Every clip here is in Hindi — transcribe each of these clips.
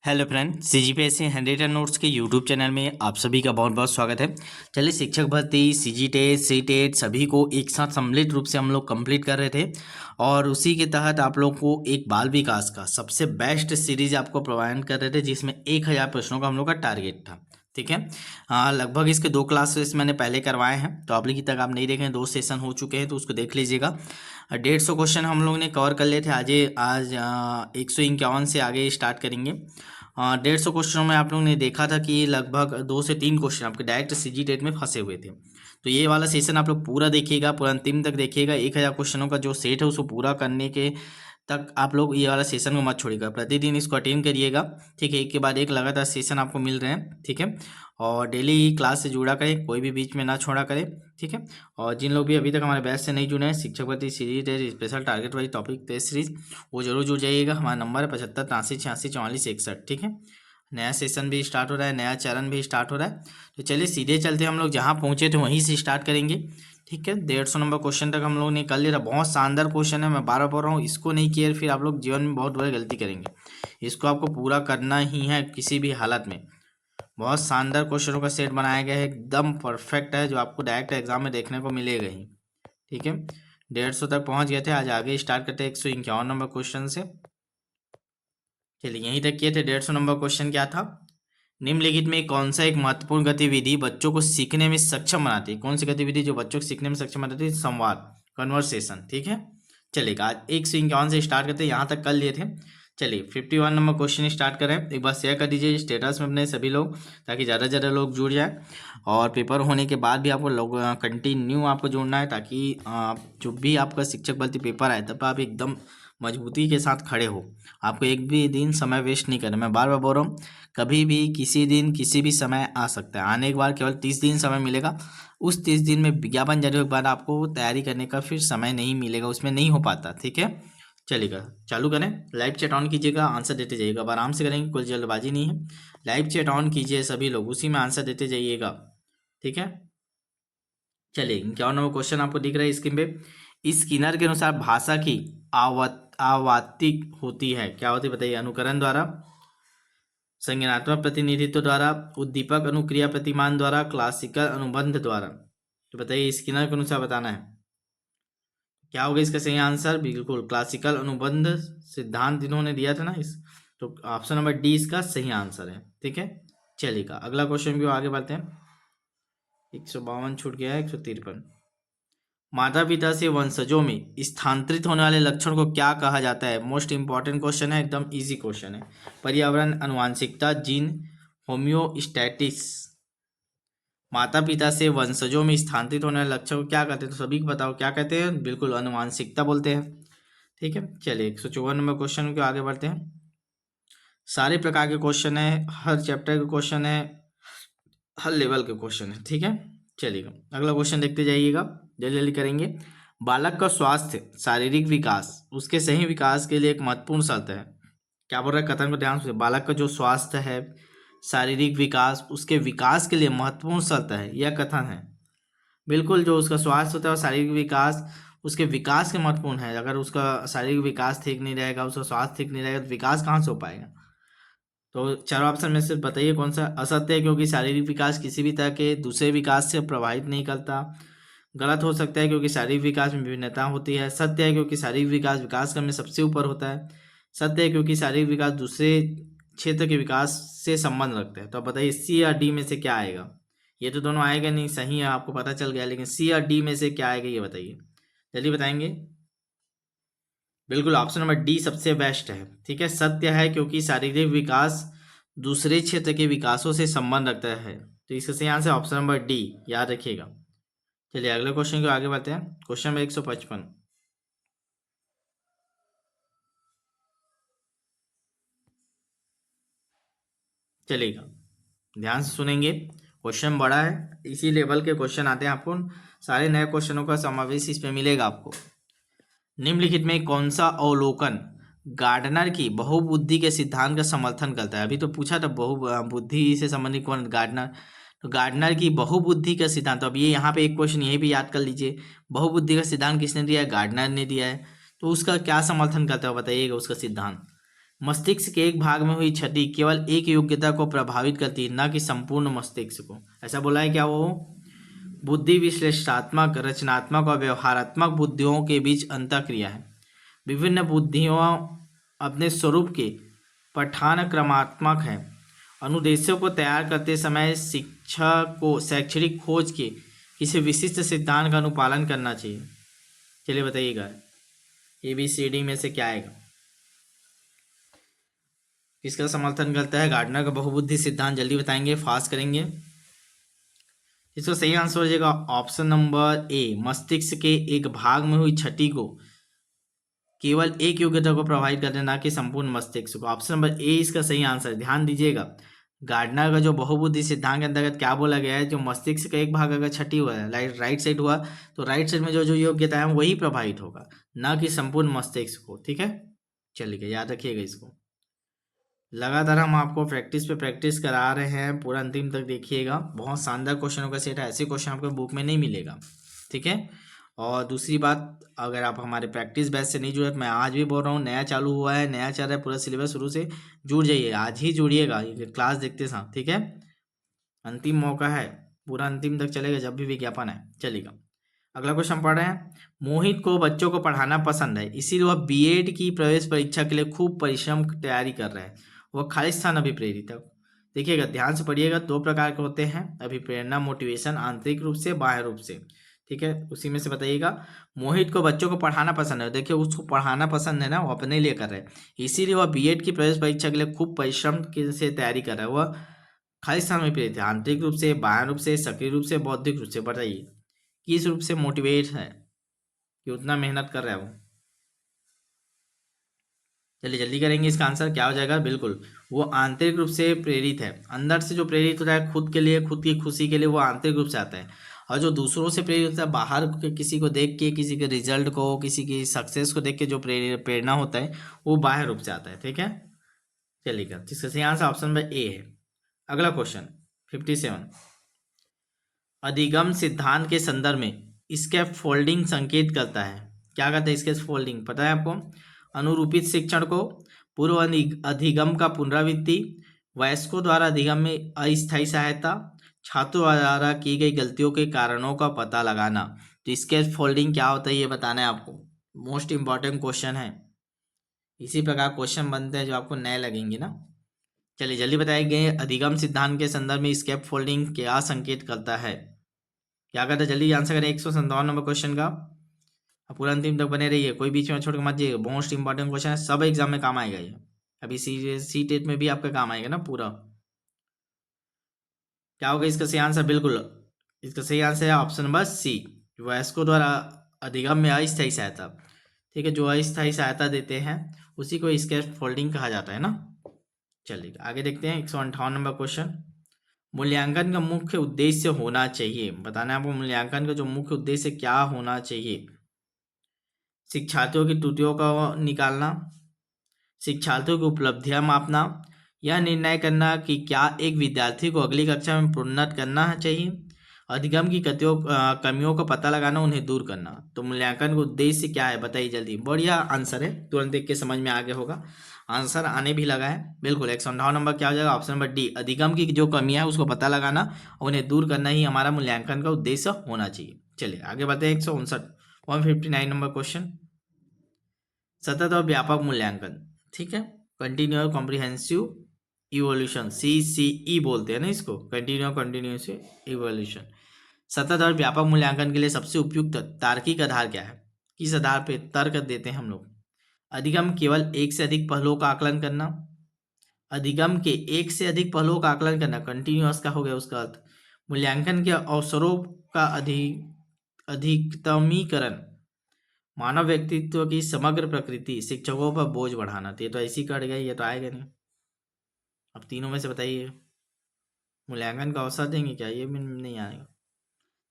Hello friend, CGPSC handwritten notes के यूट्यूब चैनल में आप सभी का बहुत बहुत स्वागत है। चलिए, शिक्षक भर्ती, सीजी टेट, सी टेट सभी को एक साथ सम्मिलित रूप से हम लोग कंप्लीट कर रहे थे और उसी के तहत आप लोग को एक बाल विकास का सबसे बेस्ट सीरीज आपको प्रोवाइड कर रहे थे, जिसमें 1000 प्रश्नों का हम लोग का टारगेट था। ठीक है। हाँ, लगभग इसके 2 क्लासेस मैंने पहले करवाए हैं, तो अभी तक आप नहीं देखे हैं, 2 सेशन हो चुके हैं, तो उसको देख लीजिएगा। 150 क्वेश्चन हम लोग ने कवर कर लिए थे। आज 151 से आगे स्टार्ट करेंगे। 150 क्वेश्चनों में आप लोगों ने देखा था कि लगभग 2 से 3 क्वेश्चन आपके डायरेक्ट सीजी टेट में फंसे हुए थे। तो ये वाला सेशन आप लोग पूरा देखिएगा, पूरा अंतिम तक देखिएगा। 1000 क्वेश्चनों का जो सेट है उसको पूरा करने के तक आप लोग ये वाला सेशन को मत छोड़िएगा, प्रतिदिन इसको अटेंड करिएगा। ठीक है, एक के बाद एक लगातार सेशन आपको मिल रहे हैं। ठीक है, और डेली क्लास से जुड़ा करें, कोई भी बीच में ना छोड़ा करें। ठीक है, और जिन लोग भी अभी तक हमारे बैच से नहीं जुड़े हैं, शिक्षक भर्ती series special target wise topic test series, वो जरूर जुड़ जाइएगा। हमारा नंबर है 75 83 86 44 61। ठीक है, नया सेशन भी स्टार्ट हो रहा है, नया चरण भी स्टार्ट हो रहा है। तो चलिए सीधे चलते हम लोग जहाँ पहुँचे थे वहीं से स्टार्ट करेंगे। ठीक है, 150 नंबर क्वेश्चन तक हम लोग ने कर लिया था। बहुत शानदार क्वेश्चन है, मैं बार बार बोल रहा हूँ, इसको नहीं किया फिर आप लोग जीवन में बहुत बड़ी गलती करेंगे। इसको आपको पूरा करना ही है किसी भी हालत में। बहुत शानदार क्वेश्चनों का सेट बनाया गया है, एकदम परफेक्ट है, जो आपको डायरेक्ट एग्जाम में देखने को मिलेगा ही। ठीक है, 150 तक पहुंच गए थे। आज आगे स्टार्ट करते हैं 151 नंबर क्वेश्चन से। चलिए, यहीं तक किए थे। 150 नंबर क्वेश्चन क्या था? निम्नलिखित में कौन सा एक महत्वपूर्ण गतिविधि बच्चों को सीखने में सक्षम बनाती है? कौन सी गतिविधि जो बच्चों को सीखने में सक्षम बनाती है? संवाद, कन्वर्सेशन। ठीक है, चलिएगा आज 151 से स्टार्ट करते हैं, यहाँ तक कर लिए थे। चलिए 51 नंबर क्वेश्चन स्टार्ट करें। एक बार शेयर कर दीजिए स्टेटस में अपने सभी लोग, ताकि ज़्यादा से ज़्यादा लोग जुड़ जाए। और पेपर होने के बाद भी आपको लोग कंटिन्यू आपको जुड़ना है, ताकि जो भी आपका शिक्षक भर्ती पेपर आए तब आप एकदम मजबूती के साथ खड़े हो। आपको एक भी दिन समय वेस्ट नहीं करना। मैं बार बार बोल रहा हूँ, कभी भी किसी दिन किसी भी समय आ सकता है। आने के बाद केवल 30 दिन समय मिलेगा। उस 30 दिन में विज्ञापन जारी होने के बाद आपको तैयारी करने का फिर समय नहीं मिलेगा, उसमें नहीं हो पाता। ठीक है, चलेगा, चालू करें। लाइव चैट ऑन कीजिएगा, आंसर देते जाइएगा। अब आराम से करेंगे, कोई जल्दबाजी नहीं है। लाइव चैट ऑन कीजिए सभी लोग, उसी में आंसर देते जाइएगा। ठीक है, चलिए क्या नंबर क्वेश्चन आपको दिख रहा है स्क्रीन पे। स्किनर के अनुसार भाषा की आवातिक होती है, क्या होती है बताइए? अनुकरण द्वारा, संज्ञानात्मक प्रतिनिधित्व द्वारा, उद्दीपक अनुक्रिया प्रतिमान द्वारा, क्लासिकल अनुबंध द्वारा। तो बताइए स्किनर के अनुसार बताना है, क्या होगा इसका सही आंसर? बिल्कुल क्लासिकल अनुबंध सिद्धांत इन्होंने दिया था ना इस, तो ऑप्शन नंबर डी इसका सही आंसर है। ठीक है, चलिएगा अगला क्वेश्चन भी आगे बढ़ते हैं। 152 छूट गया है, 153। माता पिता से वंशजों में स्थानांतरित होने वाले लक्षण को क्या कहा जाता है? मोस्ट इंपॉर्टेंट क्वेश्चन है, एकदम इजी क्वेश्चन है। पर्यावरण, आनुवांशिकता, जीन, होम्योस्टैटिस। माता पिता से वंशजों में स्थानांतरित होने वाले लक्षण को क्या कहते हैं? तो सभी को बताओ क्या कहते हैं? बिल्कुल आनुवांशिकता बोलते हैं। ठीक है, चलिए 154 नंबर क्वेश्चन को आगे बढ़ते हैं। सारे प्रकार के क्वेश्चन है, हर चैप्टर के क्वेश्चन है, हर लेवल के क्वेश्चन है। ठीक है, चलिएगा अगला क्वेश्चन देखते जाइएगा, जल्दी जल्दी करेंगे। बालक का स्वास्थ्य, शारीरिक विकास, उसके सही विकास के लिए एक महत्वपूर्ण शर्त है। क्या बोल रहा है? कथन को ध्यान से। बालक का जो स्वास्थ्य है, शारीरिक विकास, उसके विकास के लिए महत्वपूर्ण शर्त है, यह कथन है। बिल्कुल, जो उसका स्वास्थ्य होता है और शारीरिक विकास उसके विकास के महत्वपूर्ण है। अगर उसका शारीरिक विकास ठीक नहीं रहेगा, उसका स्वास्थ्य ठीक नहीं रहेगा, तो विकास कहाँ से हो पाएगा? तो चारों ऑप्शन में से बताइए कौन सा असत्य है, क्योंकि शारीरिक विकास किसी भी तरह के दूसरे विकास से प्रभावित नहीं करता। गलत हो सकता है क्योंकि शारीरिक विकास में विभिन्नता होती है। सत्य है क्योंकि शारीरिक विकास विकास क्रम में सबसे ऊपर होता है। सत्य है क्योंकि शारीरिक विकास दूसरे क्षेत्र के विकास से संबंध रखते हैं। तो अब बताइए सी या डी में से क्या आएगा? ये तो दोनों आएगा नहीं, सही है आपको पता चल गया, लेकिन सी या डी में से क्या आएगा ये बताइए, जल्दी बताएंगे। बिल्कुल ऑप्शन नंबर डी सबसे बेस्ट है। ठीक है, सत्य है क्योंकि शारीरिक विकास दूसरे क्षेत्र के विकासों से संबंध रखता है। तो इसका सही आंसर ऑप्शन नंबर डी, याद रखिएगा। चलिए अगले क्वेश्चन को आगे बढ़ते हैं। Question number 155। चलिएगा ध्यान से सुनेंगे, क्वेश्चन बड़ा है, इसी लेवल के क्वेश्चन आते हैं आपको, सारे नए क्वेश्चनों का समावेश इसमें मिलेगा आपको। निम्नलिखित में कौन सा अवलोकन गार्डनर की बहुबुद्धि के सिद्धांत का समर्थन करता है? अभी तो पूछा था बहुबुद्धि से संबंधित कौन? गार्डनर। तो गार्डनर की बहुबुद्धि का सिद्धांत, तो अब ये यहाँ पे एक क्वेश्चन यही भी याद कर लीजिए, बहुबुद्धि का सिद्धांत किसने दिया है? गार्डनर ने दिया है। तो उसका क्या समर्थन करता है बताइएगा उसका सिद्धांत? मस्तिष्क के एक भाग में हुई क्षति केवल एक योग्यता को प्रभावित करती है, न कि संपूर्ण मस्तिष्क को। ऐसा बोला है क्या वो? बुद्धि विश्लेषणात्मक, रचनात्मक और व्यवहारात्मक बुद्धियों के बीच अंतःक्रिया है। विभिन्न बुद्धियों अपने स्वरूप के पठान क्रमात्मक है। अनुदेशों को तैयार करते समय शिक्षक को शैक्षणिक खोज के किसी विशिष्ट सिद्धांत का अनुपालन करना चाहिए। चलिए बताइएगा, ABCD में से क्या आएगा? किसका समर्थन करता है? गार्डनर का बहुबुद्धि सिद्धांत। जल्दी बताएंगे, फास्ट करेंगे। इसका सही आंसर हो जाएगा ऑप्शन नंबर ए, मस्तिष्क के एक भाग में हुई क्षति को केवल एक योग्यता को प्रभावित करते, ना कि संपूर्ण मस्तिष्क को। ऑप्शन नंबर ए इसका सही आंसर। ध्यान दीजिएगा, गार्डनर का जो बहुबुद्धि सिद्धांत के अंतर्गत क्या बोला गया है, जो मस्तिष्क का एक भाग अगर क्षति हुआ है, राइट साइड हुआ, तो राइट साइड में जो जो योग्यता है वही प्रभावित होगा, ना कि संपूर्ण मस्तिष्क को। ठीक है, चलिए याद रखिएगा इसको। लगातार हम आपको प्रैक्टिस पे प्रैक्टिस करा रहे हैं, पूरा अंतिम तक देखिएगा। बहुत शानदार क्वेश्चनों का सेट है, ऐसे क्वेश्चन आपको बुक में नहीं मिलेगा। ठीक है, और दूसरी बात, अगर आप हमारे प्रैक्टिस बैच से नहीं जुड़े, मैं आज भी बोल रहा हूँ, नया चालू हुआ है, नया चल रहा है, पूरा सिलेबस शुरू से जुड़ जाइए, आज ही जुड़िएगा क्लास देखते साथ। ठीक है, अंतिम मौका है, पूरा अंतिम तक चलेगा, जब भी विज्ञापन है चलेगा। अगला क्वेश्चन पढ़ रहे हैं। मोहित को बच्चों को पढ़ाना पसंद है, इसीलिए वह B.Ed की प्रवेश परीक्षा के लिए खूब परिश्रम तैयारी कर रहा है। वह खालिस्तान अभिप्रेरित है। देखिएगा, ध्यान से पढ़िएगा। दो प्रकार के होते हैं अभिप्रेरणा, मोटिवेशन, आंतरिक रूप से, बाह्य रूप से। ठीक है, उसी में से बताइएगा। मोहित को बच्चों को पढ़ाना पसंद है, देखिए उसको पढ़ाना पसंद है ना, वो अपने लिए कर रहे हैं, इसीलिए वह B.Ed की प्रवेश परीक्षा के लिए खूब परिश्रम से तैयारी कर रहा है। वह खालिस्तान में प्रेरित है, आंतरिक रूप से, बाह्य रूप से, सक्रिय रूप से, बौद्धिक रूप से। बताइए किस रूप से मोटिवेट है कि उतना मेहनत कर रहा है वो? चलिए जल्दी करेंगे, इसका आंसर क्या हो जाएगा? बिल्कुल, वो आंतरिक रूप से प्रेरित है। अंदर से जो प्रेरित होता है खुद के लिए, खुद की खुशी के लिए, वो आंतरिक रूप से आता है। और जो दूसरों से प्रेरित होता है, बाहर के किसी को देख के, किसी के रिजल्ट को, किसी की सक्सेस को देख के जो प्रेरणा होता है, वो बाह्य रूप से आता है। ठीक है, चलिएगा, जिसका सही आंसर ऑप्शन नंबर ए है। अगला क्वेश्चन 57। अधिगम सिद्धांत के संदर्भ में स्कैप फोल्डिंग संकेत करता है। क्या कहता है स्कैप फोल्डिंग? पता है आपको? अनुरूपित शिक्षण को, पूर्व अधिगम का पुनरावृत्ति, वयस्कों द्वारा अधिगम में अस्थायी सहायता, छात्रों द्वारा की गई गलतियों के कारणों का पता लगाना। तो स्कैप फोल्डिंग क्या होता है ये बताना है आपको। मोस्ट इंपॉर्टेंट क्वेश्चन है, इसी प्रकार क्वेश्चन बनते हैं जो आपको नए लगेंगे ना। चलिए जल्दी बताएंगे, अधिगम सिद्धांत के संदर्भ में स्कैप फोल्डिंग क्या संकेत करता है? क्या करता है? जल्दी आंसर करें 157 नंबर क्वेश्चन का। पूरा अंतिम तक बने रहिए, कोई बीच में छोड़ के मत जाइए। मोस्ट इंपॉर्टेंट क्वेश्चन है, सब एग्जाम में काम आएगा ये। अभी सी टेट में भी आपका काम आएगा ना पूरा। क्या होगा इसका सही आंसर? बिल्कुल, इसका सही आंसर है ऑप्शन नंबर सी, वयस्कों द्वारा अधिगम में अस्थायी सहायता। ठीक है, जो अस्थायी सहायता देते हैं उसी को स्कैप फोल्डिंग कहा जाता है ना। चलिए आगे देखते हैं 158 नंबर क्वेश्चन। मूल्यांकन का मुख्य उद्देश्य होना चाहिए, बताना है आपको मूल्यांकन का जो मुख्य उद्देश्य क्या होना चाहिए। शिक्षार्थियों की त्रुटियों का निकालना, शिक्षार्थियों की उपलब्धियां मापना, यह निर्णय करना कि क्या एक विद्यार्थी को अगली कक्षा में प्रोन्नत करना चाहिए, अधिगम की कमियों का पता लगाना, उन्हें दूर करना। तो मूल्यांकन का उद्देश्य क्या है बताइए जल्दी। बढ़िया आंसर है, तुरंत देख के समझ में आ गया होगा, आंसर आने भी लगा है। बिल्कुल 158 नंबर क्या हो जाएगा? ऑप्शन नंबर डी, अधिगम की जो कमियां है उसको पता लगाना और उन्हें दूर करना ही हमारा मूल्यांकन का उद्देश्य होना चाहिए। चलिए आगे बढ़ते हैं 159 नंबर क्वेश्चन। सतत और व्यापक मूल्यांकन, ठीक है, कंटिन्यूअस कॉम्प्रिहेंसिव इवोल्यूशन, CCE बोलते हैं ना इसको, कंटिन्यूअस इवोल्यूशन। सतत और व्यापक मूल्यांकन के लिए सबसे उपयुक्त तार्किक आधार क्या है? किस आधार पे तर्क देते हैं हम लोग? अधिगम केवल एक से अधिक पहलुओं का आकलन करना, अधिगम के एक से अधिक पहलुओं का आकलन करना, कंटिन्यूअस का हो गया उसका अर्थ। मूल्यांकन के अवसरों का अधिकतमीकरण, मानव व्यक्तित्व की समग्र प्रकृति, शिक्षकों पर बोझ बढ़ाना। तो ये तो ऐसी कट गई, ये तो आएगा नहीं। अब तीनों में से बताइए, मूल्यांकन का अवसर देंगे क्या? ये भी नहीं आएगा।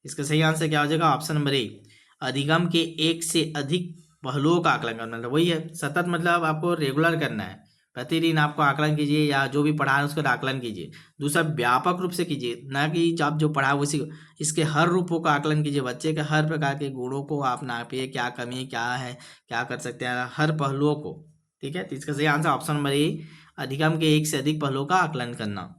इसका सही आंसर क्या हो जाएगा? ऑप्शन नंबर ए, अधिगम के एक से अधिक पहलुओं का आकलन करना। मतलब वही है, सतत मतलब आपको रेगुलर करना है, प्रतिदिन आपको आकलन कीजिए, या जो भी पढ़ा है उसका आकलन कीजिए। दूसरा, व्यापक रूप से कीजिए, ना कि आप जो पढ़ा उसी, इसके हर रूपों का आकलन कीजिए। बच्चे के हर प्रकार के गुणों को आप नापिए, क्या कमी क्या है, क्या कर सकते हैं, हर पहलुओं को ठीक है, तो इसका सही आंसर ऑप्शन नंबर ए, अधिगम के एक से अधिक पहलुओं का आकलन करना।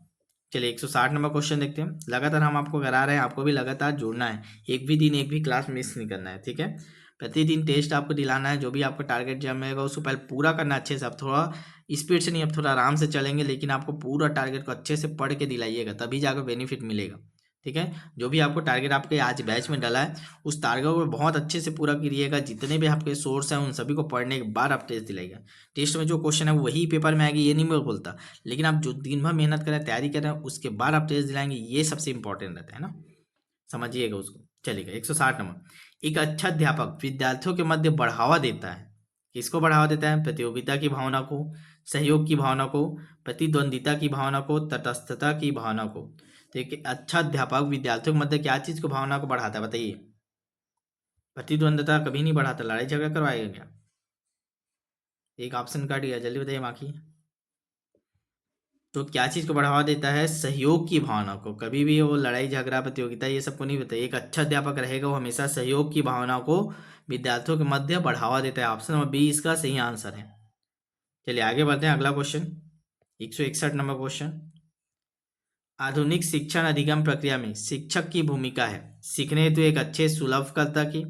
चलिए 160 नंबर क्वेश्चन देखते हैं। लगातार हम आपको करा रहे हैं, आपको भी लगातार जुड़ना है, एक भी दिन एक भी क्लास मिस नहीं करना है। ठीक है, प्रतिदिन टेस्ट आपको दिलाना है, जो भी आपका टारगेट जब रहेगा उसको पहले पूरा करना अच्छे से। अब थोड़ा स्पीड से नहीं, अब थोड़ा आराम से चलेंगे, लेकिन आपको पूरा टारगेट को अच्छे से पढ़ के दिलाइएगा, तभी जाकर बेनिफिट मिलेगा। ठीक है, जो भी आपको टारगेट आपके आज बैच में डाला है उस टारगेट को बहुत अच्छे से पूरा करिएगा। जितने भी आपके सोर्स हैं उन सभी को पढ़ने के बाद आप टेस्ट दिलाइएगा। टेस्ट में जो क्वेश्चन है वही पेपर में आएगी, ये नहीं मैं बोलता, लेकिन आप जो दिन भर मेहनत करें, तैयारी करें, उसके बाद आप टेस्ट दिलाएंगे, ये सबसे इंपॉर्टेंट रहता है ना, समझिएगा उसको। चलिएगा 160 नंबर, एक अच्छा अध्यापक विद्यार्थियों के मध्य बढ़ावा देता है। किसको बढ़ावा देता है? प्रतियोगिता की भावना को, सहयोग की भावना को, प्रतिद्वंदिता की भावना को, तटस्थता की भावना को। तो एक अच्छा अध्यापक विद्यार्थियों के मध्य क्या चीज को, भावना को बढ़ाता है? बताइए। प्रतिद्वंदता कभी नहीं बढ़ाता, लड़ाई झगड़ा करवाएगा क्या? एक ऑप्शन काट गया, जल्दी बताइए बाकी। तो क्या चीज को बढ़ावा देता है? सहयोग की भावना को। कभी भी वो लड़ाई झगड़ा प्रतियोगिता ये सबको नहीं बताइए। एक अच्छा अध्यापक रहेगा वो हमेशा सहयोग की भावना को विद्यार्थियों के मध्य बढ़ावा देता है। ऑप्शन नंबर बी इसका सही आंसर है। चलिए आगे बढ़ते हैं, अगला क्वेश्चन 161 नंबर क्वेश्चन। आधुनिक शिक्षण अधिगम प्रक्रिया में शिक्षक की भूमिका है सीखने हेतु एक अच्छे सुलभकर्ता की,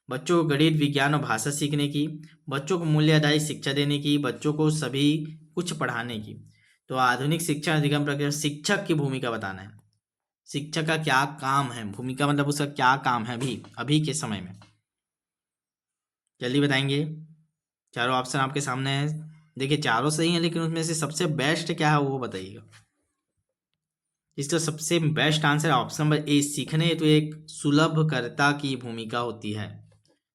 बच्चों को गणित विज्ञान और भाषा सीखने की, बच्चों को मूल्यदायी शिक्षा देने की, बच्चों को सभी कुछ पढ़ाने की। तो आधुनिक शिक्षण अधिगम प्रक्रिया में शिक्षक की भूमिका बताना है। शिक्षक का क्या काम है? भूमिका मतलब उसका क्या काम है अभी अभी के समय में, जल्दी बताएंगे। चारों ऑप्शन आपके सामने है, देखिए चारों सही है, लेकिन उसमें से सबसे बेस्ट क्या है वो बताइएगा। इसका सबसे best answer option number A, सीखने हेतु एक सुलभकर्ता की भूमिका होती है।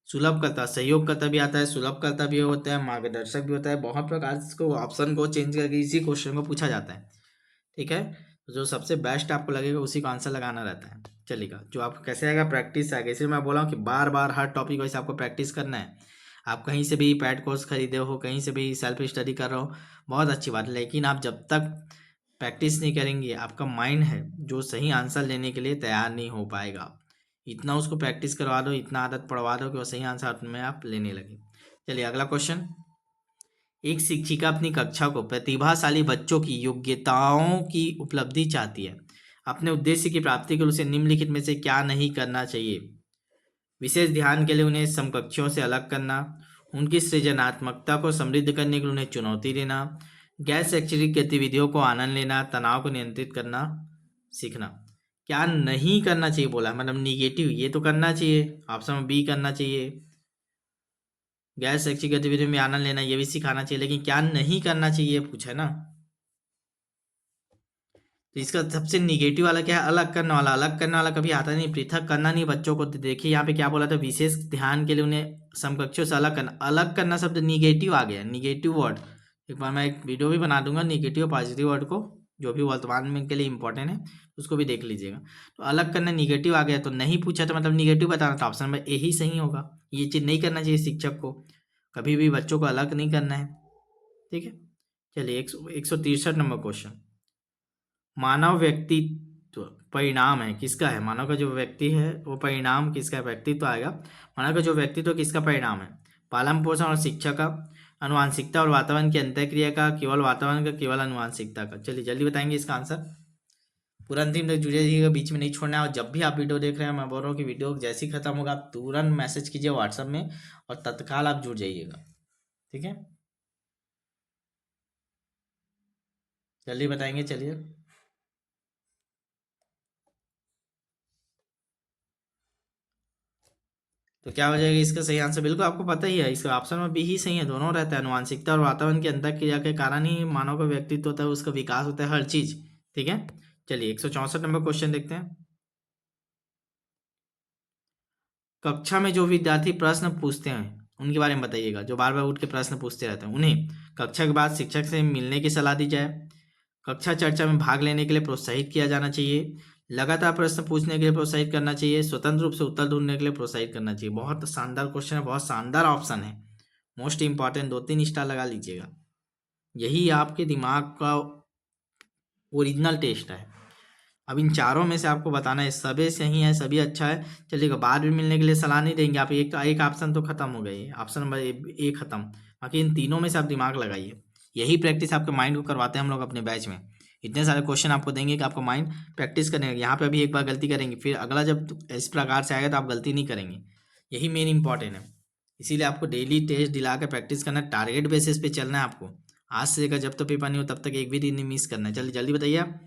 सुलभकर्ता, सहयोगकर्ता भी आता है, सुलभकर्ता भी होता है, मार्गदर्शक भी होता है, बहुत प्रकार से इसको ऑप्शन को चेंज करके इसी क्वेश्चन को पूछा जाता है। ठीक है, तो जो सबसे बेस्ट आपको लगेगा उसी को आंसर लगाना रहता है। चलिएगा, जो आपको कैसे आएगा, प्रैक्टिस आएगा। इसलिए मैं बोला हूँ कि बार बार हर टॉपिक वैसे आपको प्रैक्टिस करना है। आप कहीं से भी पैड कोर्स खरीदे हो, कहीं से भी सेल्फ स्टडी कर रहे हो, बहुत अच्छी बात है, लेकिन आप जब तक प्रैक्टिस नहीं करेंगे आपका माइंड है जो सही आंसर लेने के लिए तैयार नहीं हो पाएगा। इतना उसको प्रैक्टिस करवा दो, इतना आदत पड़वा दो कि वो सही आंसर में आप लेने लगे। चलिए अगला क्वेश्चन। एक शिक्षिका अपनी कक्षा को प्रतिभाशाली बच्चों की योग्यताओं की उपलब्धि चाहती है। अपने उद्देश्य की प्राप्ति के लिए उसे निम्नलिखित में से क्या नहीं करना चाहिए? विशेष ध्यान के लिए उन्हें समकक्षों से अलग करना, उनकी सृजनात्मकता को समृद्ध करने के लिए उन्हें चुनौती देना, गैर शैक्षणिक गतिविधियों को आनंद लेना, तनाव को नियंत्रित करना सीखना। क्या नहीं करना चाहिए बोला, मतलब निगेटिव, ये तो करना चाहिए, ऑप्शन बी करना चाहिए। गैर शैक्षिक गतिविधियों में आनंद लेना ये भी सिखाना चाहिए, लेकिन क्या नहीं करना चाहिए पूछा है ना। तो इसका सबसे निगेटिव वाला क्या है? अलग करने वाला। अलग करने वाला कभी आता नहीं, पृथक करना नहीं बच्चों को। देखिए यहाँ पे क्या बोला था, विशेष ध्यान के लिए उन्हें समकक्षों से अलग करना। अलग करना शब्द निगेटिव आ गया, निगेटिव वर्ड। एक बार मैं एक वीडियो भी बना दूंगा निगेटिव पॉजिटिव वर्ड को, जो भी वर्तमान में के लिए इंपॉर्टेंट है उसको भी देख लीजिएगा। तो अलग करना निगेटिव आ गया, तो नहीं पूछा तो मतलब निगेटिव बताना, तो ऑप्शन नंबर ए ही सही होगा। ये चीज़ नहीं करना चाहिए शिक्षक को, कभी भी बच्चों को अलग नहीं करना है। ठीक है, चलिए 163 नंबर क्वेश्चन। मानव व्यक्तित्व परिणाम है किसका है? मानव का जो व्यक्ति है वो परिणाम किसका है? व्यक्तित्व आएगा। मानव का जो व्यक्तित्व किसका परिणाम है? पालन पोषण और शिक्षा का, अनुवांशिकता और वातावरण की अंतःक्रिया का, केवल वातावरण का, केवल अनुवांशिकता का। चलिए जल्दी बताएंगे इसका आंसर। पूरा अंतिम तक जुड़े रहिएगा, बीच में नहीं छोड़ना है। और जब भी आप वीडियो देख रहे हैं, मैं बोल रहा हूँ कि वीडियो जैसे ही खत्म होगा आप तुरंत मैसेज कीजिए व्हाट्सएप में और तत्काल आप जुड़ जाइएगा। ठीक है, जल्दी बताएंगे। चलिए तो क्या हो जाएगा इसका सही आंसर? बिल्कुल आपको पता ही है, इसका ऑप्शन में बी ही सही है, दोनों रहता है। अनुवांशिकता और वातावरण की अंतःक्रिया के कारण ही मानव का व्यक्तित्व होता है, उसका विकास होता है, हर चीज। ठीक है, चलिए 164 नंबर क्वेश्चन देखते हैं। कक्षा में जो विद्यार्थी प्रश्न पूछते हैं उनके बारे में बताइएगा, जो बार बार उठ के प्रश्न पूछते रहते हैं। उन्हें कक्षा के बाद शिक्षक से मिलने की सलाह दी जाए, कक्षा चर्चा में भाग लेने के लिए प्रोत्साहित किया जाना चाहिए, लगातार प्रश्न पूछने के लिए प्रोत्साहित करना चाहिए, स्वतंत्र रूप से उत्तर ढूंढने के लिए प्रोत्साहित करना चाहिए। बहुत शानदार क्वेश्चन है, बहुत शानदार ऑप्शन है, मोस्ट इंपॉर्टेंट। 2-3 स्टार लगा लीजिएगा, यही आपके दिमाग का ओरिजिनल टेस्ट है। अब इन चारों में से आपको बताना है, सभी सही है, सभी अच्छा है। चलिएगा, बाद में मिलने के लिए सलाह नहीं देंगे आप। एक ऑप्शन तो खत्म हो गई, ऑप्शन नंबर ए खत्म, बाकी इन तीनों में से आप दिमाग लगाइए। यही प्रैक्टिस आपके माइंड को करवाते हैं हम लोग अपने बैच में। इतने सारे क्वेश्चन आपको देंगे कि आपका माइंड प्रैक्टिस करने लगे। यहाँ पे अभी एक बार गलती करेंगे, फिर अगला जब इस प्रकार से आएगा तो आप गलती नहीं करेंगे। यही मेन इंपॉर्टेंट है। इसीलिए आपको डेली टेस्ट दिला के प्रैक्टिस करना है, टारगेट बेसिस पे चलना है आपको। आज से लेकर जब तक पेपर नहीं हो तब तक एक भी दिन नहीं मिस करना है। जल्दी जल्दी बताइए आप।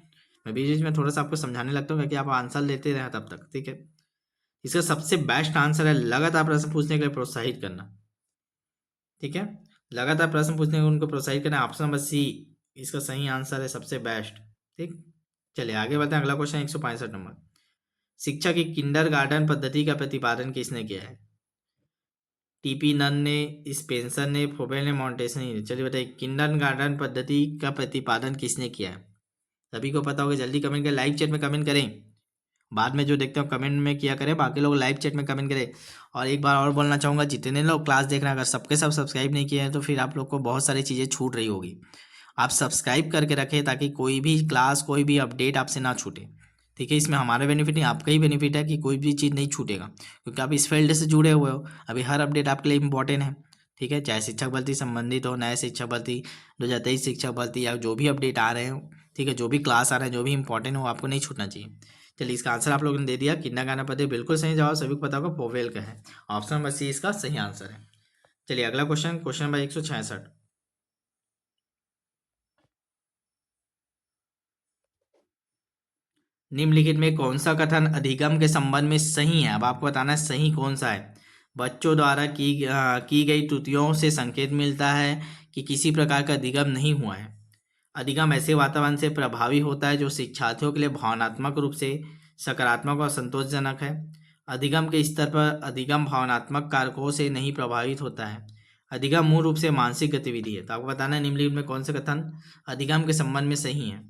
मैं बीच बीच में थोड़ा सा आपको समझाने लगता हूँ कि आप आंसर लेते रहें तब तक, ठीक है। इसका सबसे बेस्ट आंसर है लगातार प्रश्न पूछने के लिए प्रोत्साहित करना, ठीक है। लगातार प्रश्न पूछने के लिए उनको प्रोत्साहित करना। ऑप्शन नंबर सी इसका सही आंसर है, सबसे बेस्ट, ठीक। चलिए आगे बढ़ते हैं। अगला क्वेश्चन 165 नंबर। शिक्षा की किंडरगार्टन पद्धति का प्रतिपादन किसने किया है? टीपी नन ने, स्पेंसर ने, फोबेल ने, मॉन्टेस्नी ने। चलिए बताइए किंडरगार्टन पद्धति का प्रतिपादन किसने किया है? सभी को पता होगा, जल्दी कमेंट करें, लाइव चैट में कमेंट करें। बाद में जो देखते हो कमेंट में किया करें, बाकी लोग लाइव चैट में कमेंट करें। और एक बार और बोलना चाहूँगा, जितने लोग क्लास देख रहे हैं अगर सबके सब सब्सक्राइब नहीं किए हैं तो फिर आप लोग को बहुत सारी चीज़ें छूट रही होगी। आप सब्सक्राइब करके रखें ताकि कोई भी क्लास, कोई भी अपडेट आपसे ना छूटे, ठीक है। इसमें हमारा बेनिफिट नहीं, आपका ही बेनिफिट है कि कोई भी चीज़ नहीं छूटेगा, क्योंकि आप इस फील्ड से जुड़े हुए हो। अभी हर अपडेट आपके लिए इंपॉर्टेंट है, ठीक है। चाहे शिक्षक भर्ती संबंधित हो, नए शिक्षक भर्ती 2023 शिक्षक भर्ती, या जो भी अपडेट आ रहे हो, ठीक है, जो भी क्लास आ रहे हैं, जो भी इंपॉर्टेंट हो, आपको नहीं छूटना चाहिए। चलिए इसका आंसर आप लोगों ने दे दिया, किंडरगार्टन पद्धति बिल्कुल सही जवाब, सभी को पता होगा पोवेल का है। ऑप्शन नंबर सी इसका सही आंसर है। चलिए अगला क्वेश्चन, क्वेश्चन नंबर 166। निम्नलिखित में कौन सा कथन अधिगम के संबंध में सही है? अब आपको बताना है सही कौन सा है। बच्चों द्वारा की गई त्रुटियों से संकेत मिलता है कि किसी प्रकार का अधिगम नहीं हुआ है। अधिगम ऐसे वातावरण से प्रभावी होता है जो शिक्षार्थियों के लिए भावनात्मक रूप से सकारात्मक और संतोषजनक है। अधिगम के स्तर पर अधिगम भावनात्मक कारकों से नहीं प्रभावित होता है। अधिगम मूल रूप से मानसिक गतिविधि है। तो आपको बताना है निम्नलिखित में कौन से कथन अधिगम के संबंध में सही है।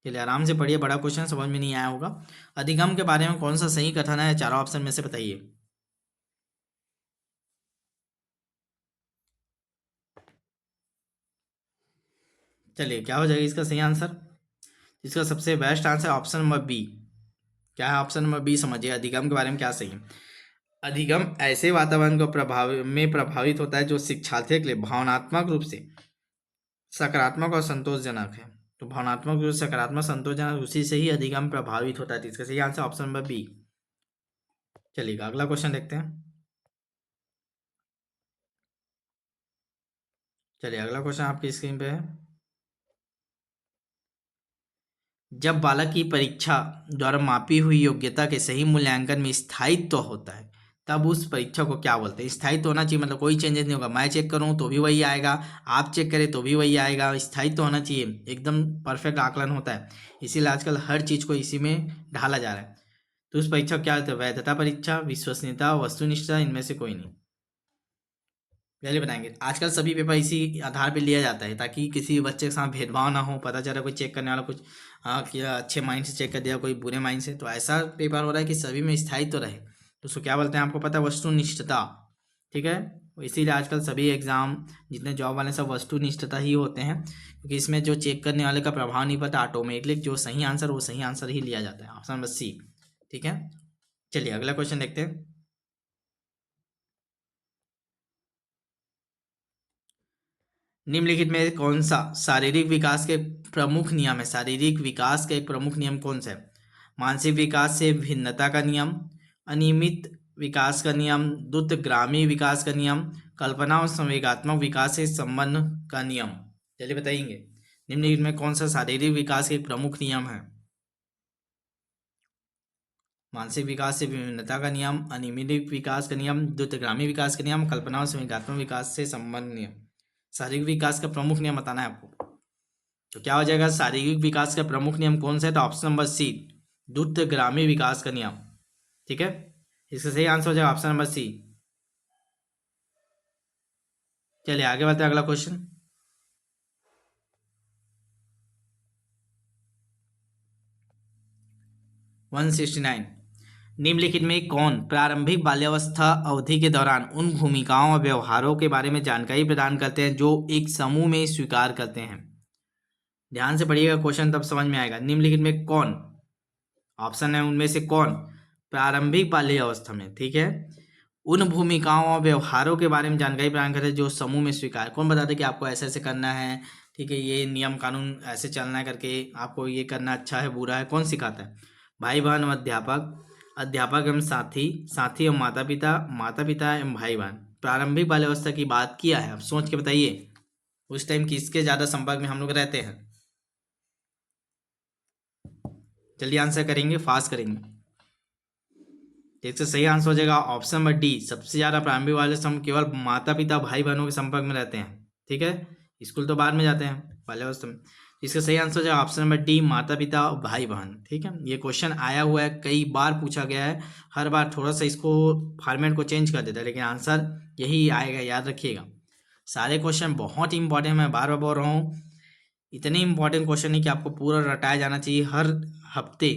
चलिए आराम से पढ़िए, बड़ा क्वेश्चन, समझ में नहीं आया होगा। अधिगम के बारे में कौन सा सही कथन है, चारों ऑप्शन में से बताइए। चलिए क्या हो जाएगा इसका सही आंसर? इसका सबसे best answer option number B. क्या है ऑप्शन नंबर बी? समझिए अधिगम के बारे में क्या सही है। अधिगम ऐसे वातावरण को प्रभावित होता है जो शिक्षार्थियों के लिए भावनात्मक रूप से सकारात्मक और संतोषजनक है। तो भावनात्मक रूप से सकारात्मक संतोषजनक, उसी से ही अधिगम प्रभावित होता है। तो इसका सही आंसर ऑप्शन नंबर बी। चलिए अगला क्वेश्चन देखते हैं। चलिए अगला क्वेश्चन आपकी स्क्रीन पे है। जब बालक की परीक्षा द्वारा मापी हुई योग्यता के सही मूल्यांकन में स्थायित्व होता है तब उस परीक्षा को क्या बोलते हैं? स्थायित्व होना चाहिए, मतलब कोई चेंजेस नहीं होगा। मैं चेक करूं तो भी वही आएगा, आप चेक करें तो भी वही आएगा। स्थायित्व होना चाहिए, एकदम परफेक्ट आकलन होता है। इसीलिए आजकल हर चीज़ को इसी में ढाला जा रहा है। तो उस परीक्षा को क्या होता है? वैधता परीक्षा, विश्वसनीयता, वस्तुनिष्ठता, इनमें से कोई नहीं। पहले बनाएंगे। आजकल सभी पेपर इसी आधार पे लिया जाता है ताकि किसी बच्चे के साथ भेदभाव ना हो। पता चला कोई चेक करने वाला कुछ हाँ किया, अच्छे माइंड से चेक कर दिया, कोई बुरे माइंड से, तो ऐसा पेपर हो रहा है कि सभी में स्थायित्व तो रहे। तो उसको क्या बोलते हैं आपको पता है? वस्तुनिष्ठता, ठीक है। इसीलिए आजकल सभी एग्जाम, जितने जॉब वाले, सब वस्तुनिष्ठता ही होते हैं, क्योंकि इसमें जो चेक करने वाले का प्रभाव नहीं पड़ता, ऑटोमेटिक जो सही आंसर वो सही आंसर ही लिया जाता है। ऑप्शन नंबर सी, ठीक है। चलिए अगला क्वेश्चन देखते हैं। निम्नलिखित में कौन सा शारीरिक विकास के प्रमुख नियम है? शारीरिक विकास का एक प्रमुख नियम कौन सा है? मानसिक विकास से भिन्नता का नियम, अनियमित विकास का नियम, द्रुतगामी विकास का नियम, कल्पना और संवेगात्मक विकास से संबंध का नियम। चलिए बताएंगे निम्नलिखित में कौन सा शारीरिक विकास के एक प्रमुख नियम है? मानसिक विकास से भिन्नता का नियम, अनियमित विकास का नियम, द्रुतगामी विकास का नियम, कल्पना और संवेगात्मक विकास से संबंध नियम। शारीरिक विकास का प्रमुख नियम बताना है आपको। तो क्या हो जाएगा? शारीरिक विकास का प्रमुख नियम कौन सा है? तो ऑप्शन नंबर सी, द्रुतगामी विकास का नियम, ठीक है। इसका सही आंसर हो जाएगा ऑप्शन नंबर सी। चलिए आगे बढ़ते हैं, अगला क्वेश्चन। वन 169। निम्नलिखित में कौन प्रारंभिक बाल्यावस्था अवधि के दौरान उन भूमिकाओं और व्यवहारों के बारे में जानकारी प्रदान करते हैं जो एक समूह में स्वीकार करते हैं? ध्यान से पढ़िएगा क्वेश्चन, तब समझ में आएगा। निम्नलिखित में कौन, ऑप्शन है उनमें से कौन प्रारंभिक बाल्यावस्था में, ठीक है, उन भूमिकाओं और व्यवहारों के बारे में जानकारी प्रदान करे जो समूह में स्वीकार। कौन बताता है कि आपको ऐसे ऐसे करना है, ठीक है, ये नियम कानून ऐसे चलना है करके, आपको ये करना अच्छा है बुरा है, कौन सिखाता है? भाई बहन और अध्यापक, अध्यापक एवं साथी, साथी एवं माता पिता, माता पिता एवं भाई बहन। प्रारंभिक बाल्यावस्था की बात किया है, अब सोच के बताइए उस टाइम किसके ज़्यादा संपर्क में हम लोग रहते हैं? जल्दी आंसर करेंगे, फास्ट करेंगे। इसका सही आंसर हो जाएगा ऑप्शन नंबर डी, सबसे ज़्यादा प्रारंभिक बाल्यावस्था हम केवल माता पिता भाई बहनों के संपर्क में रहते हैं, ठीक है, स्कूल तो बाद में जाते हैं बाल्यावस्था में। इसका सही आंसर हो जाएगा ऑप्शन नंबर डी, माता पिता और भाई बहन, ठीक है। ये क्वेश्चन आया हुआ है, कई बार पूछा गया है, हर बार थोड़ा सा इसको फॉर्मेट को चेंज कर देता है, लेकिन आंसर यही आएगा, याद रखिएगा। सारे क्वेश्चन बहुत ही इंपॉर्टेंट, मैं बार बार बोल रहा हूँ, इतने इंपॉर्टेंट क्वेश्चन है कि आपको पूरा रटाया जाना चाहिए। हर हफ्ते,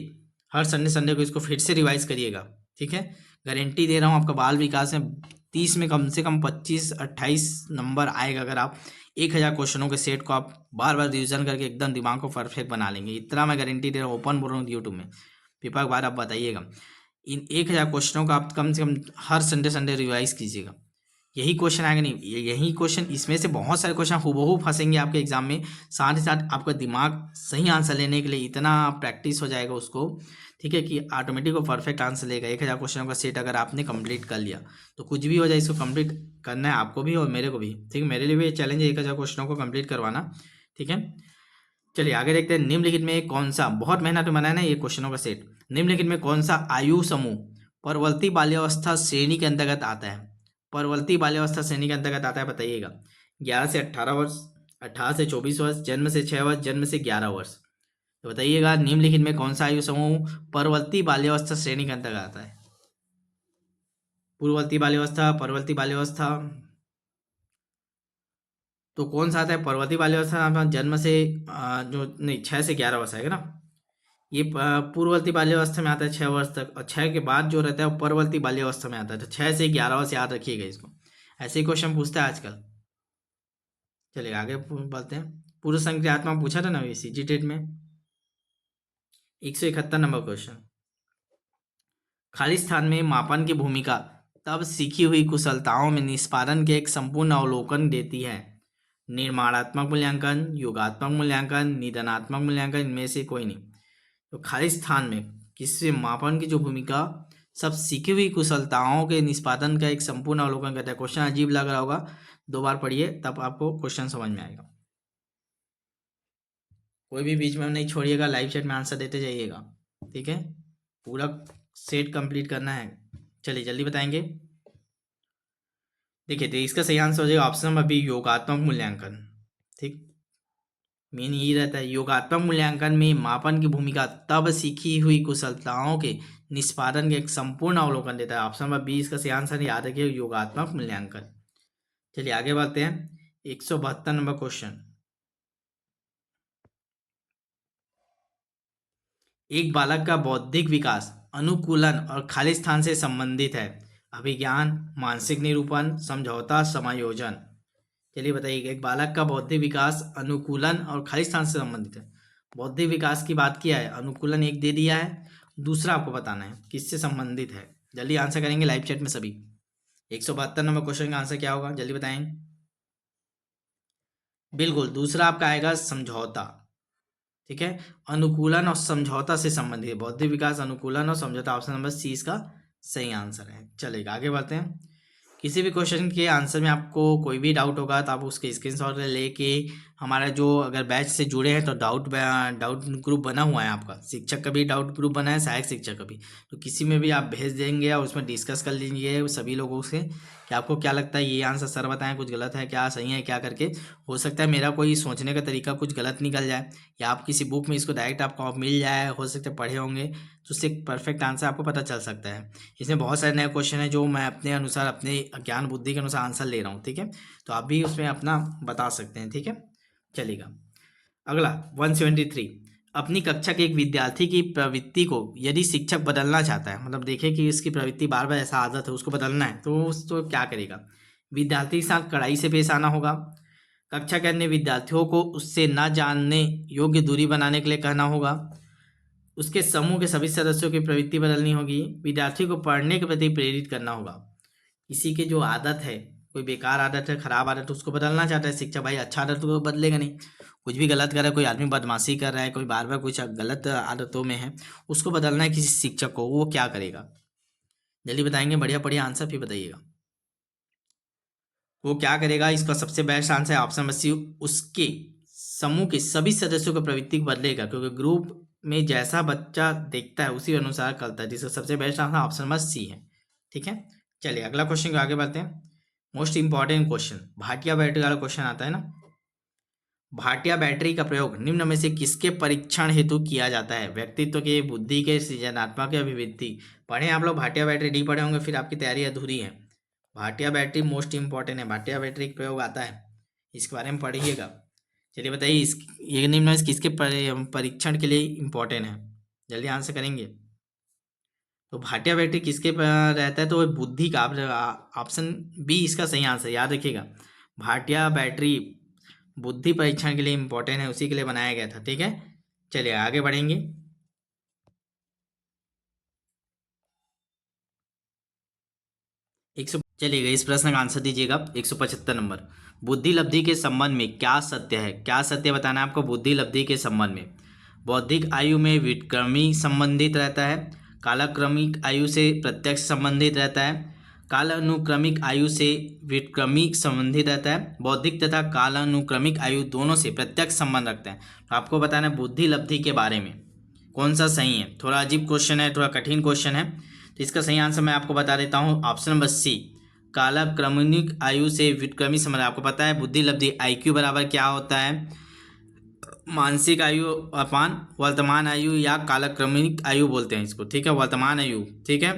हर संडे संडे को इसको फिर से रिवाइज करिएगा, ठीक है। गारंटी दे रहा हूँ, आपका बाल विकास में 30 में कम से कम 25-28 नंबर आएगा अगर आप 1000 क्वेश्चनों के सेट को आप बार बार रिविजन करके एकदम दिमाग को परफेक्ट बना लेंगे। इतना मैं गारंटी दे रहा हूँ, ओपन बोल रहा हूँ यूट्यूब में, पेपर के बाद आप बताइएगा। इन 1000 क्वेश्चनों का आप कम से कम हर संडे संडे रिवाइज कीजिएगा। यही क्वेश्चन आएगा, नहीं यही क्वेश्चन, इसमें से बहुत सारे क्वेश्चन हूबहू फंसेंगे आपके एग्जाम में। साथ ही साथ आपका दिमाग सही आंसर लेने के लिए इतना प्रैक्टिस हो जाएगा उसको, ठीक है, कि ऑटोमेटिक वो परफेक्ट आंसर लेगा। 1000 क्वेश्चनों का सेट अगर आपने कंप्लीट कर लिया तो कुछ भी हो जाए, इसको कंप्लीट करना है आपको भी और मेरे को भी, ठीक है। मेरे लिए भी ये चैलेंज है 1000 क्वेश्चनों को कंप्लीट करवाना, ठीक है। चलिए आगे देखते हैं। निम्नलिखित में कौन सा, बहुत मेहनत में बनाया ना ये क्वेश्चनों का सेट, निम्नलिखित में कौन सा आयु समूह परवर्ती बाल्यावस्था श्रेणी के अंतर्गत आता है? परवर्ती बाल्यावस्था श्रेणी के अंतर्गत आता है, बताइएगा। 11 से 18 वर्ष, 18 से 24 वर्ष, जन्म से 6 वर्ष, जन्म से 11 वर्ष। तो बताइएगा निम्नलिखित में कौन सा आयु समूह परवर्ती बाल्यावस्था श्रेणी के अंतर्गत आता है? पूर्ववर्ती बाल्यावस्था, परवर्ती बाल्यावस्था, तो कौन सा आता है? परवर्ती बाल्यावस्था आपका जन्म से जो नहीं 6 से 11 वर्ष आएगा ना, ये पूर्ववर्ती बाल्यावस्था में आता है 6 वर्ष तक, और 6 के बाद जो रहता है वो परवर्ती बाल्यावस्था में आता है। तो 6 से 11 वर्ष याद रखिएगा इसको, ऐसे ही क्वेश्चन पूछता है आजकल। चलिए आगे बढ़ते हैं। पूर्व संक्रियात्मक पूछा था ना सीजी टेट में, 171 नंबर क्वेश्चन। खाली स्थान में मापन की भूमिका तब सीखी हुई कुशलताओं में निष्पादन के एक संपूर्ण अवलोकन देती है। निर्माणात्मक मूल्यांकन, योगात्मक मूल्यांकन, निदानात्मक मूल्यांकन, इनमें से कोई नहीं। तो खाली स्थान में किसी मापन की जो भूमिका सब सीखी हुई कुशलताओं के निष्पादन का एक संपूर्ण अवलोकन करता है। क्वेश्चन अजीब लग रहा होगा, 2 बार पढ़िए तब आपको क्वेश्चन समझ में आएगा। कोई भी बीच में नहीं छोड़िएगा, लाइव चैट में आंसर देते जाइएगा, ठीक है। पूरा सेट कंप्लीट करना है। चलिए जल्दी बताएंगे। देखिए तो इसका सही आंसर हो जाएगा ऑप्शन नंबर बी, योगात्मक मूल्यांकन, ठीक। मेन यही रहता है, योगात्मक मूल्यांकन में मापन की भूमिका तब सीखी हुई कुशलताओं के निष्पादन के एक संपूर्ण अवलोकन देता है। ऑप्शन नंबर बी इसका सही आंसर, याद रखिए, योगात्मक मूल्यांकन। चलिए आगे बढ़ते हैं। 172 नंबर क्वेश्चन। एक बालक का बौद्धिक विकास अनुकूलन और खाली स्थान से संबंधित है। अभिज्ञान, मानसिक निरूपण, समझौता, समायोजन। चलिए बताइए, एक बालक का बौद्धिक विकास अनुकूलन और खाली स्थान से संबंधित है। बौद्धिक विकास की बात किया है, अनुकूलन एक दे दिया है, दूसरा आपको बताना है किससे संबंधित है। जल्दी आंसर करेंगे लाइव चैट में सभी। 172 नंबर क्वेश्चन का आंसर क्या होगा, जल्दी बताएं। बिल्कुल, दूसरा आपका आएगा समझौता, ठीक है। अनुकूलन और समझौता से संबंधित बौद्धिक विकास, अनुकूलन और समझौता, ऑप्शन नंबर सी इसका सही आंसर है। चलेगा आगे बढ़ते हैं। किसी भी क्वेश्चन के आंसर में आपको कोई भी डाउट होगा तो आप उसके स्क्रीनशॉट लेके हमारा जो अगर बैच से जुड़े हैं तो डाउट ग्रुप बना हुआ है आपका, शिक्षक का भी डाउट ग्रुप बना है, सहायक शिक्षक का भी, तो किसी में भी आप भेज देंगे और उसमें डिस्कस कर लीजिए सभी लोगों से कि आपको क्या लगता है, ये आंसर सर बताएं, कुछ गलत है क्या, सही है क्या करके। हो सकता है मेरा कोई सोचने का तरीका कुछ गलत निकल जाए, या आप किसी बुक में इसको डायरेक्ट आपको मिल जाए, हो सकता है पढ़े होंगे तो उससे परफेक्ट आंसर आपको पता चल सकता है। इसमें बहुत सारे नए क्वेश्चन हैं जो मैं अपने अनुसार, अपने ज्ञान बुद्धि के अनुसार आंसर ले रहा हूँ, ठीक है। तो आप भी उसमें अपना बता सकते हैं, ठीक है। चलेगा अगला 173। अपनी कक्षा के एक विद्यार्थी की प्रवृत्ति को यदि शिक्षक बदलना चाहता है, मतलब देखे कि इसकी प्रवृत्ति बार बार ऐसा आदत है उसको बदलना है, तो उसको क्या करेगा? विद्यार्थी के साथ कड़ाई से पेश आना होगा, कक्षा के अन्य विद्यार्थियों को उससे न जानने योग्य दूरी बनाने के लिए कहना होगा, उसके समूह के सभी सदस्यों की प्रवृत्ति बदलनी होगी, विद्यार्थी को पढ़ने के प्रति प्रेरित करना होगा। किसी की जो आदत है, कोई बेकार आदत है, खराब आदत है, उसको बदलना चाहता है शिक्षक भाई। अच्छा आदत तो बदलेगा नहीं, कुछ भी गलत कर रहा है, कोई आदमी बदमाशी कर रहा है, कोई बार बार कुछ गलत आदतों में है, उसको बदलना है किसी शिक्षक को, वो क्या करेगा? जल्दी बताएंगे, बढ़िया बढ़िया आंसर फिर बताइएगा। वो क्या करेगा? इसका सबसे बेस्ट आंसर है ऑप्शन नंबर सी, उसके समूह के सभी सदस्यों की प्रवृत्ति को बदलेगा, क्योंकि ग्रुप में जैसा बच्चा देखता है उसी अनुसार करता है, जिसका सबसे best answer option number C है। ठीक है, चलिए अगला क्वेश्चन को आगे बढ़ते हैं। Most important question, Bhatia battery वाला क्वेश्चन आता है ना। भाटिया बैटरी का प्रयोग निम्न में से किसके परीक्षण हेतु किया जाता है? व्यक्तित्व के, बुद्धि के, सृजनात्मक या अभिवृद्धि? पढ़े आप लोग भाटिया बैटरी, डी पढ़े होंगे, फिर आपकी तैयारी अधूरी है। भाटिया बैटरी मोस्ट इंपॉर्टेंट है, भाटिया बैटरी का प्रयोग आता है, इसके बारे में पढ़िएगा। चलिए बताइए, इस ये निम्न में से किसके परीक्षण के लिए इंपॉर्टेंट है? जल्दी आंसर करेंगे। तो भाटिया बैटरी किसके रहता है? तो बुद्धि का, ऑप्शन बी इसका सही आंसर, याद रखिएगा। भाटिया बैटरी बुद्धि परीक्षण के लिए इंपॉर्टेंट है, उसी के लिए बनाया गया था। ठीक है, चलिए आगे बढ़ेंगे। चलिएगा, इस प्रश्न का आंसर दीजिएगा। 175 नंबर, बुद्धि लब्धि के संबंध में क्या सत्य है? क्या सत्य बताना है आपको बुद्धि लब्धि के संबंध में? बौद्धिक आयु में व्युत्क्रमी संबंधित रहता है, कालाक्रमिक आयु से प्रत्यक्ष संबंधित रहता है, कालानुक्रमिक आयु से व्युत्क्रमिक संबंधित रहता है, बौद्धिक तथा कालानुक्रमिक आयु दोनों से प्रत्यक्ष संबंध रखता है। तो आपको बताना है बुद्धि लब्धि के बारे में कौन सा सही है। थोड़ा अजीब क्वेश्चन है, थोड़ा कठिन क्वेश्चन है, तो इसका सही आंसर मैं आपको बता देता हूँ, ऑप्शन नंबर सी, कालाक्रमिक आयु से व्युत्क्रमी संबंध। आपको पता है बुद्धि लब्धि IQ बराबर क्या होता है? मानसिक आयु अपान वर्तमान आयु, या कालक्रमिक आयु बोलते हैं इसको। ठीक है, वर्तमान आयु, ठीक है,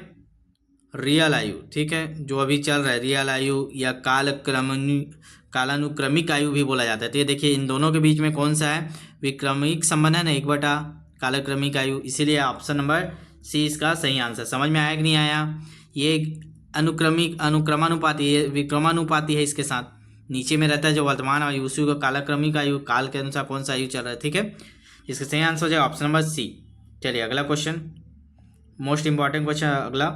रियल आयु, ठीक है, जो अभी चल रहा है रियल आयु, या कालानुक्रमिक आयु भी बोला जाता है। तो ये देखिए, इन दोनों के बीच में कौन सा है? विक्रमिक संबंध है ना, 1/, कालक्रमिक आयु, इसीलिए ऑप्शन नंबर सी इसका सही आंसर। समझ में आया कि नहीं आया? ये अनुक्रमानुपाती है, विक्रमानुपाती है, इसके साथ नीचे में रहता है जो वर्तमान आयु, उसी को कालक्रमिक आयु, काल के अनुसार कौन सा आयु चल रहा है। ठीक है, इसका सही आंसर हो जाएगा ऑप्शन नंबर सी। चलिए अगला क्वेश्चन, मोस्ट इंपॉर्टेंट क्वेश्चन अगला,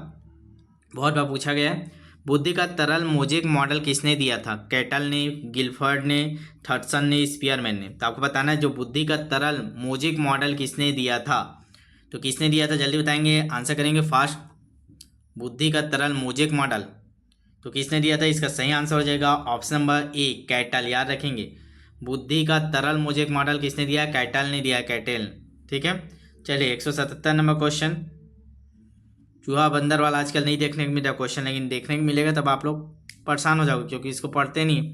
बहुत बार पूछा गया है। बुद्धि का तरल मोजेक मॉडल किसने दिया था? कैटल ने, गिलफर्ड ने, थॉमसन ने, स्पीयरमैन ने? तो आपको बताना है जो बुद्धि का तरल मोजेक मॉडल किसने दिया था। तो किसने दिया था जल्दी बताएंगे, आंसर करेंगे फास्ट। बुद्धि का तरल मोजेक मॉडल तो किसने दिया था? इसका सही आंसर हो जाएगा ऑप्शन नंबर ए, कैटल। याद रखेंगे, बुद्धि का तरल मोजेक मॉडल किसने दिया? कैटल ने दिया, कैटल। ठीक है, चलिए 177 नंबर क्वेश्चन, चूहा बंदर वाला आजकल नहीं देखने को मिल रहा क्वेश्चन, लेकिन देखने को मिलेगा तब आप लोग परेशान हो जाओगे, क्योंकि इसको पढ़ते नहीं।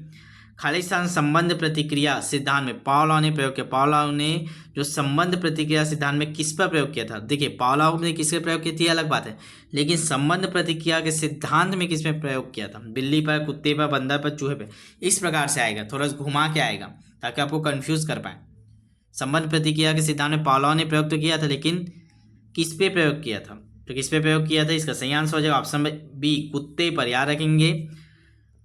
खालिस्तान संबंध प्रतिक्रिया सिद्धांत में पावलोव ने प्रयोग किया। पावलोव ने जो संबंध प्रतिक्रिया सिद्धांत में किस पर प्रयोग किया था? देखिए, पावलोव ने किसके प्रयोग की थी अलग बात है, लेकिन संबंध प्रतिक्रिया के सिद्धांत में किस में प्रयोग किया था? बिल्ली पर, कुत्ते पर, बंदर पर, चूहे पर। इस प्रकार से आएगा, थोड़ा घुमा के आएगा ताकि आपको कन्फ्यूज कर पाए। संबंध प्रतिक्रिया के सिद्धांत में पावलोव ने प्रयोग तो किया था, लेकिन किस पे प्रयोग किया था? तो किस पे प्रयोग किया था? इसका सही आंसर हो जाएगा ऑप्शन बी, कुत्ते पर। याद रखेंगे,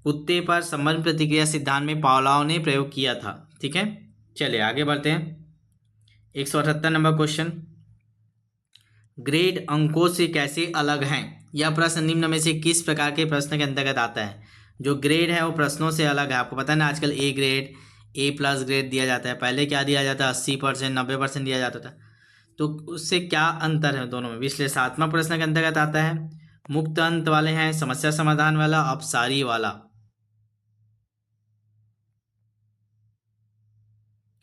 कुत्ते पर संबंध प्रतिक्रिया सिद्धांत में पावलोव ने प्रयोग किया था। ठीक है, चलिए आगे बढ़ते हैं। 178 नंबर क्वेश्चन, ग्रेड अंकों से कैसे अलग हैं? यह प्रश्न निम्न में से किस प्रकार के प्रश्न के अंतर्गत आता है? जो ग्रेड है वो प्रश्नों से अलग है। आपको पता है ना, आजकल ए ग्रेड, A+ ग्रेड दिया जाता है, पहले क्या दिया जाता? 80%, 90% दिया जाता था। तो उससे क्या अंतर है दोनों में? विश्लेषणात्मक प्रश्न के अंतर्गत आता है, मुक्त अंत वाले हैं, समस्या समाधान वाला, अपसारी वाला।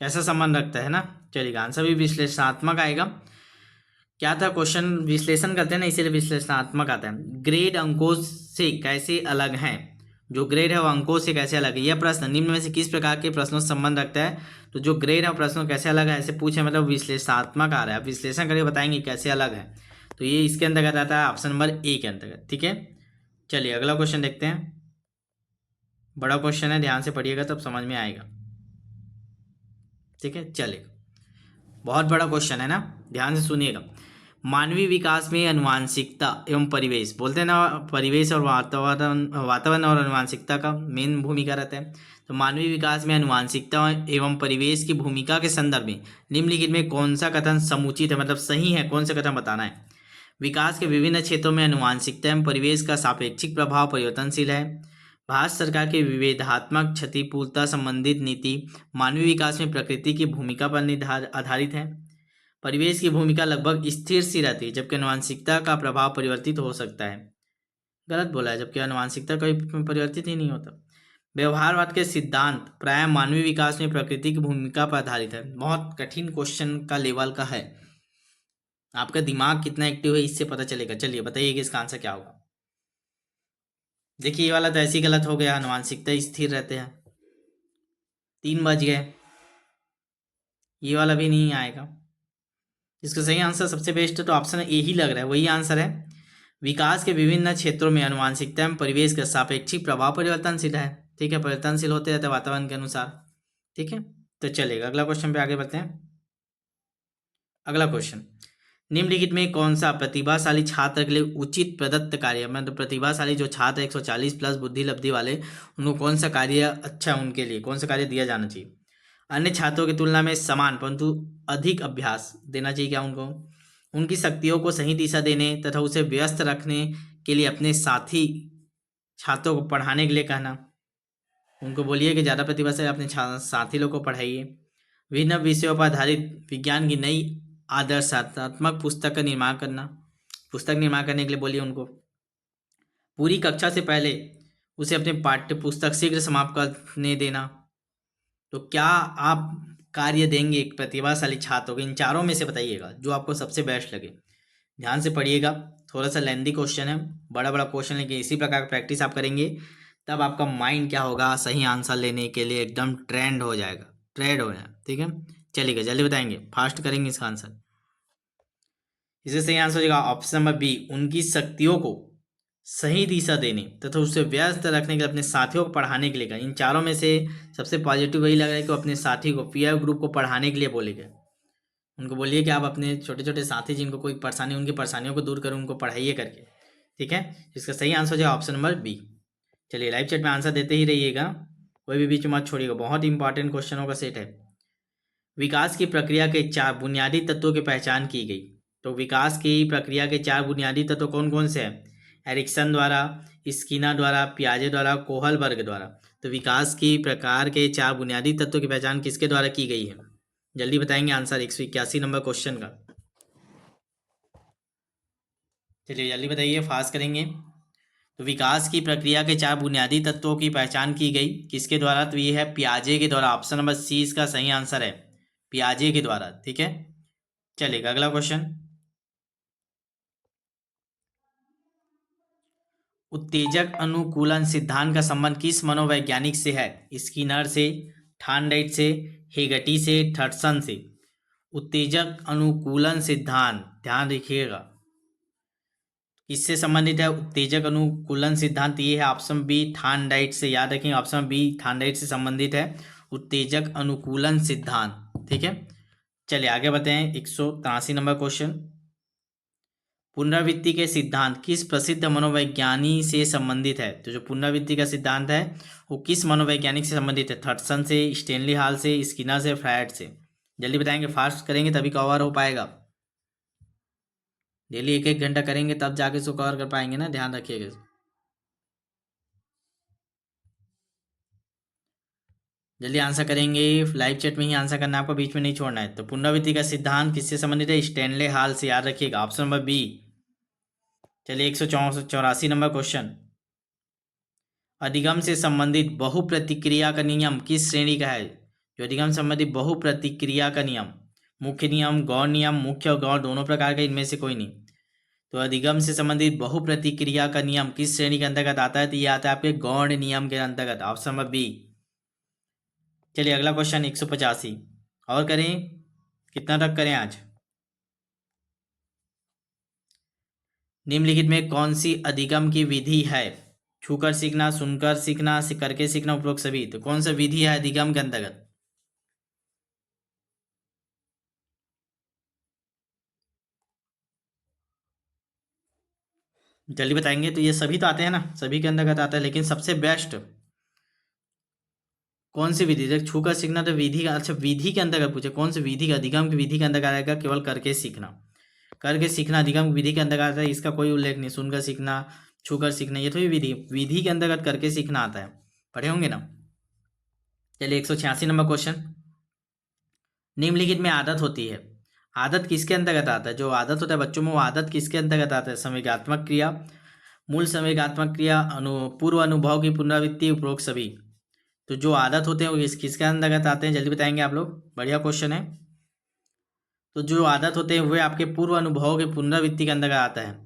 कैसा संबंध रखता है ना? चलिए आंसर भी विश्लेषणात्मक आएगा। क्या था क्वेश्चन? विश्लेषण करते हैं ना, इसीलिए विश्लेषणात्मक आता है। ग्रेड अंकों से कैसे अलग हैं? जो ग्रेड है वो अंकों से कैसे अलग है? यह प्रश्न निम्न में से किस प्रकार के प्रश्नों से संबंध रखता है? तो जो ग्रेड है वो प्रश्नों कैसे अलग है ऐसे पूछे, मतलब विश्लेषणात्मक आ रहा है, आप विश्लेषण करके बताएंगे कैसे अलग है। तो ये इसके अंतर्गत आता है ऑप्शन नंबर ए के अंतर्गत। ठीक है, चलिए अगला क्वेश्चन देखते हैं। बड़ा क्वेश्चन है, ध्यान से पढ़िएगा तब समझ में आएगा। ठीक है, चलिए, बहुत बड़ा क्वेश्चन है ना, ध्यान से सुनिएगा। मानवीय विकास में आनुवांशिकता एवं परिवेश, बोलते हैं ना, परिवेश और वातावरण और आनुवांशिकता का मेन भूमिका रहता है। तो मानवीय विकास में आनुवांशिकता एवं परिवेश की भूमिका के संदर्भ में निम्नलिखित में कौन सा कथन समुचित है, मतलब सही है, कौन सा कथन बताना है? विकास के विभिन्न क्षेत्रों में आनुवांशिकता एवं परिवेश का सापेक्षिक प्रभाव परिवर्तनशील है। भारत सरकार की विभेदात्मक क्षतिपूर्तता संबंधित नीति मानवीय विकास में प्रकृति की भूमिका पर आधारित है। परिवेश की भूमिका लगभग स्थिर सी रहती है, जबकि आनुवांशिकता का प्रभाव परिवर्तित हो सकता है। गलत बोला है, जबकि आनुवांशिकता कभी परिवर्तित ही नहीं होता। व्यवहारवाद के सिद्धांत प्रायः मानवीय विकास में प्रकृति की भूमिका पर आधारित है। बहुत कठिन क्वेश्चन का लेवल का है, आपका दिमाग कितना एक्टिव है इससे पता चलेगा। चलिए बताइए कि इसका आंसर क्या होगा। देखिए ये वाला तो ऐसे ही गलत हो गया, आनुवांशिकता स्थिर रहते हैं। 3 बज गए, ये वाला भी नहीं आएगा। इसका सही आंसर सबसे बेस्ट तो ऑप्शन ए ही लग रहा है, वही आंसर है। विकास के विभिन्न क्षेत्रों में आनुवांशिकता एवं परिवेश का सापेक्षिक प्रभाव परिवर्तनशील है। ठीक है, परिवर्तनशील होते रहते हैं वातावरण के अनुसार। ठीक है, तो चलेगा अगला क्वेश्चन पे आगे बढ़ते हैं। अगला क्वेश्चन, निम्नलिखित में कौन सा प्रतिभाशाली छात्र के लिए उचित प्रदत्त कार्य, मतलब प्रतिभाशाली जो छात्र 140 प्लस बुद्धि लब्धि वाले, उनको कौन सा कार्य अच्छा, उनके लिए कौन सा कार्य दिया जाना चाहिए। अन्य छात्रों की तुलना में समान परंतु अधिक अभ्यास देना चाहिए क्या उनको। उनकी शक्तियों को सही दिशा देने तथा उसे व्यस्त रखने के लिए अपने साथी छात्रों को पढ़ाने के लिए कहना। उनको बोलिए कि ज़्यादा प्रतिभा से अपने साथी लोग को पढ़ाइए। विभिन्न विषयों पर आधारित विज्ञान की नई आदर्शात्मक पुस्तक का निर्माण करना, पुस्तक निर्माण करने के लिए बोलिए उनको। पूरी कक्षा से पहले उसे अपने पाठ्य पुस्तक शीघ्र समाप्त करने देना। तो क्या आप कार्य देंगे एक प्रतिभाशाली छात्र को, इन चारों में से बताइएगा जो आपको सबसे बेस्ट लगे। ध्यान से पढ़िएगा, थोड़ा सा लेंदी क्वेश्चन है, बड़ा बड़ा क्वेश्चन, लेकिन इसी प्रकार का प्रैक्टिस आप करेंगे तब आपका माइंड क्या होगा, सही आंसर लेने के लिए एकदम ट्रेंड हो जाएगा, ट्रेंड हो जाएगा। ठीक है, चलिएगा जल्दी बताएंगे, फास्ट करेंगे इसका आंसर। इसे सही आंसर हो जाएगा ऑप्शन नंबर बी, उनकी शक्तियों को सही दिशा देने तथा उसे व्यस्त रखने के लिए अपने साथियों को पढ़ाने के लिए। इन चारों में से सबसे पॉजिटिव वही लग रहा है कि अपने साथी को, पीयर ग्रुप को पढ़ाने के लिए बोलेगा। उनको बोलिए कि आप अपने छोटे छोटे साथी जिनको कोई परेशानी, उनकी परेशानियों को दूर करें, उनको पढ़ाइए करके। ठीक है, इसका सही आंसर हो जाएगा ऑप्शन नंबर बी। चलिए लाइव चैट में आंसर देते ही रहिएगा, कोई भी बीच में मत छोड़िएगा, बहुत इंपॉर्टेंट क्वेश्चनों का सेट है। विकास की प्रक्रिया के 4 बुनियादी तत्वों की पहचान की गई। तो विकास की प्रक्रिया के 4 बुनियादी तत्व कौन कौन से हैं। एरिक्सन द्वारा, स्किनर द्वारा, पियाजे द्वारा, कोहलबर्ग द्वारा। तो विकास की प्रकार के 4 बुनियादी तत्वों की पहचान किसके द्वारा की गई है, जल्दी बताएंगे आंसर 181 नंबर क्वेश्चन का। चलिए जल्दी बताइए, फास्ट करेंगे। तो विकास की प्रक्रिया के 4 बुनियादी तत्वों की पहचान की गई किसके द्वारा, तो ये है पियाजे के द्वारा। ऑप्शन नंबर सी इसका सही आंसर है, पियाजे के द्वारा। ठीक है, चलिएगा अगला क्वेश्चन। उत्तेजक अनुकूलन सिद्धांत का संबंध किस मनोवैज्ञानिक से है, स्किनर से, थार्नडाइट से, हेगेटी से, थॉमसन से। उत्तेजक अनुकूलन सिद्धांत, ध्यान रखिएगा किससे संबंधित है उत्तेजक अनुकूलन सिद्धांत, ये है ऑप्शन बी थार्नडाइट से। याद रखें ऑप्शन बी थार्नडाइट से संबंधित है उत्तेजक अनुकूलन सिद्धांत। ठीक है, चलिए आगे बढ़ते हैं। 183 नंबर क्वेश्चन, पुनरावृत्ति के सिद्धांत किस प्रसिद्ध मनोवैज्ञानिक से संबंधित है। तो जो पुनरावृत्ति का सिद्धांत है वो किस मनोवैज्ञानिक से संबंधित है, थॉमसन से, स्टैनली हॉल से, स्किनर से, फ्रायड से। जल्दी बताएंगे, फास्ट करेंगे तभी कवर हो पाएगा। डेली 1-1 घंटा करेंगे तब जाके इसको कवर कर पाएंगे ना, ध्यान रखिएगा। जल्दी आंसर करेंगे, लाइव चैट में ही आंसर करना है आपको, बीच में नहीं छोड़ना है। तो पुनरावृत्ति का सिद्धांत किससे संबंधित है, स्टैनले हॉल से, याद रखिएगा ऑप्शन नंबर बी। चलिए 184 नंबर क्वेश्चन, अधिगम से संबंधित बहुप्रतिक्रिया का नियम किस श्रेणी का है। जो अधिगम संबंधित बहुप्रतिक्रिया का नियम, मुख्य नियम, गौण नियम, मुख्य और गौण दोनों प्रकार का, इनमें से कोई नहीं। तो अधिगम से संबंधित बहुप्रतिक्रिया का नियम किस श्रेणी के अंतर्गत आता है, तो ये आता है आपके गौण नियम के अंतर्गत, ऑप्शन नंबर बी। चलिए अगला क्वेश्चन 185 और करें, कितना तक करें आज। निम्नलिखित में कौन सी अधिगम की विधि है, छूकर सीखना, सुनकर सीखना, करके सीखना, उपरोक्त सभी। तो कौन सा विधि है अधिगम के अंतर्गत, जल्दी बताएंगे। तो ये सभी तो आते हैं ना, सभी के अंतर्गत आता है, लेकिन सबसे बेस्ट कौन सी विधि, देख छूकर सीखना तो विधि का, अच्छा विधि के अंतर्गत पूछे कौन सी विधि का, अधिगम की विधि के अंतर्गत आएगा, केवल करके सीखना। करके सीखना अधिगम विधि के अंतर्गत आता है, इसका कोई उल्लेख नहीं। सुनकर सीखना, छूकर सीखना, ये तो विधि विधि के अंतर्गत करके सीखना आता है, पढ़े होंगे ना। चलिए 186 नंबर क्वेश्चन, निम्नलिखित में आदत होती है, आदत किसके अंतर्गत आता है? जो आदत होता है बच्चों में, वो आदत किसके अंतर्गत आता है? संवेगात्मक क्रिया, मूल संवेगात्मक क्रिया, पूर्व अनुभव की पुनरावृत्ति, उपरोक्त सभी। तो जो आदत होते हैं वो किसके अंतर्गत आते हैं, जल्दी बताएंगे आप लोग, बढ़िया क्वेश्चन है। तो जो आदत होते हैं वे आपके पूर्व अनुभव के पुनरावृत्ति के अंतर्गत आता है।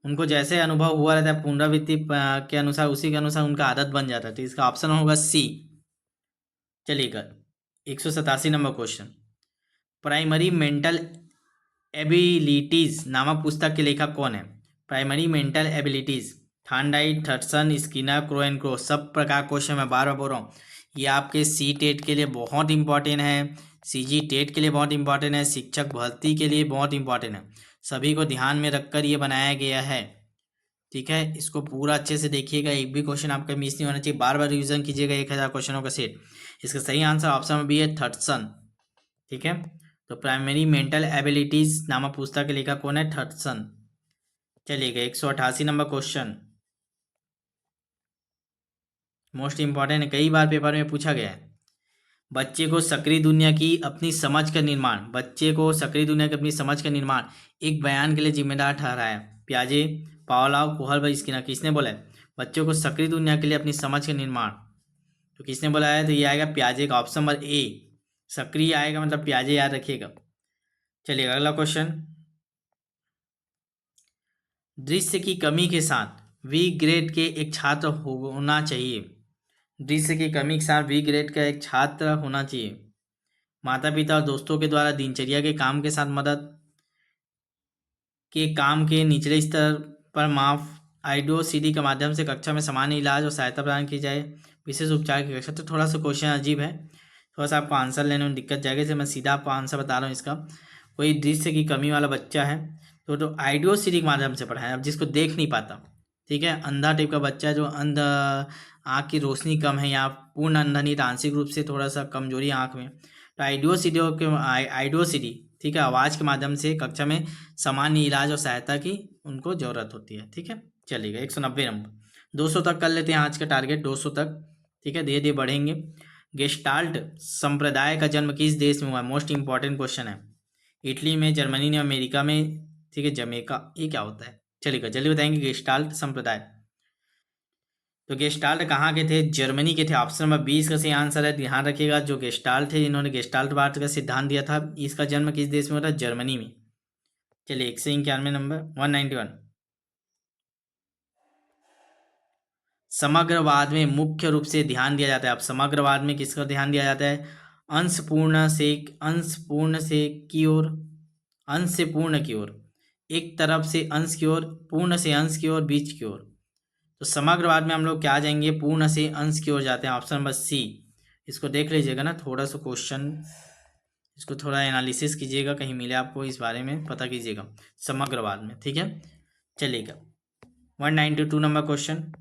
उनको जैसे अनुभव हुआ रहता है पुनरावृत्ति के अनुसार, उसी के अनुसार उनका आदत बन जाता है। तो इसका ऑप्शन होगा सी। चलिएगा 187 number question, primary mental abilities नामक पुस्तक के लेखक कौन है? Primary mental abilities, Thorndike, Thomson, Skinner, Crow and Crow. सब प्रकार क्वेश्चन मैं बार बार बोल रहा हूँ, ये आपके सी टेट के लिए बहुत इंपॉर्टेंट है, सीजी टेट के लिए बहुत इंपॉर्टेंट है, शिक्षक भर्ती के लिए बहुत इंपॉर्टेंट है। सभी को ध्यान में रखकर ये बनाया गया है, ठीक है। इसको पूरा अच्छे से देखिएगा, एक भी क्वेश्चन आपका मिस नहीं होना चाहिए, बार बार रिवीजन कीजिएगा, 1000 क्वेश्चनों का सेट। इसका सही आंसर ऑप्शन में भी है थॉमसन, ठीक है। तो प्राइमरी मेंटल एबिलिटीज नामक पुस्तक के लेखक कौन है? थॉमसन। चलिएगा 188 नंबर क्वेश्चन, मोस्ट इंपॉर्टेंट है, कई बार पेपर में पूछा गया है। बच्चे को सक्रिय दुनिया की अपनी समझ का निर्माण, बच्चे को सक्रिय दुनिया की अपनी समझ का निर्माण एक बयान के लिए जिम्मेदार ठहराया। प्याजे, पावलोव, कोहलबर्ग, स्किनर। किसने बोला है बच्चों को सक्रिय दुनिया के लिए अपनी समझ का निर्माण? तो किसने बोला है? तो ये आएगा प्याजे का, ऑप्शन नंबर ए। सक्रिय आएगा मतलब प्याजे, याद रखिएगा। चलिए अगला क्वेश्चन, दृश्य की कमी के साथ वी ग्रेड के एक छात्र होना चाहिए। दृश्य की कमी के साथ वी ग्रेड का एक छात्र होना चाहिए। माता पिता और दोस्तों के द्वारा दिनचर्या के काम के साथ मदद के काम के निचले स्तर पर माफ, आईडीओसीडी के माध्यम से कक्षा में सामान्य इलाज और सहायता प्रदान की जाए, विशेष उपचार की कक्षा। तो थोड़ा सा क्वेश्चन अजीब है, थोड़ा सा आपको आंसर लेने में दिक्कत जाएगी, इसलिए मैं सीधा आपको आंसर बता रहा हूँ इसका। कोई दृश्य की कमी वाला बच्चा है तो आईडीओसीडी के माध्यम से पढ़ाएं, अब जिसको देख नहीं पाता, ठीक है, अंधा टाइप का बच्चा है, जो अंध आँख की रोशनी कम है या पूर्ण अंधा नहीं, आंशिक रूप से थोड़ा सा कमजोरी आँख में, तो आईडीओसीडी, ठीक है, आवाज़ के माध्यम से कक्षा में सामान्य इलाज और सहायता की उनको ज़रूरत होती है, ठीक है। चलिएगा 190 नंबर, 200 तक कर लेते हैं आज का टारगेट, 200 तक, ठीक है, धीरे धीरे बढ़ेंगे। गेस्टाल्ट संप्रदाय का जन्म किस देश में हुआ? मोस्ट इंपॉर्टेंट क्वेश्चन है। इटली में, जर्मनी में, अमेरिका में, ठीक है, जमैका। ये क्या होता है? चलिएगा जल्दी बताएंगे। गेस्टाल्ट संप्रदाय, तो गेस्टाल्ट कहाँ के थे? जर्मनी के थे। ऑप्शन नंबर 20 का सही आंसर है। ध्यान रखिएगा, जो गेस्टाल्ट थे, इन्होंने गेस्टाल्टवाद का सिद्धांत दिया था, इसका जन्म किस देश में हुआ था? जर्मनी में। चलिए 191 नंबर, 191, समग्रवाद में मुख्य रूप से ध्यान दिया जाता है। अब समग्रवाद में किसका ध्यान दिया जाता है? अंश पूर्ण से की ओर, अंश से पूर्ण की ओर, एक तरफ से अंश की ओर, पूर्ण से अंश की ओर, बीच की ओर। तो समग्रवाद में हम लोग क्या जाएंगे? पूर्ण से अंश की ओर जाते हैं, ऑप्शन नंबर सी। इसको देख लीजिएगा ना, थोड़ा सा क्वेश्चन, इसको थोड़ा एनालिसिस कीजिएगा, कहीं मिले आपको, इस बारे में पता कीजिएगा समग्रवाद में, ठीक है। चलिएगा 192 नंबर क्वेश्चन,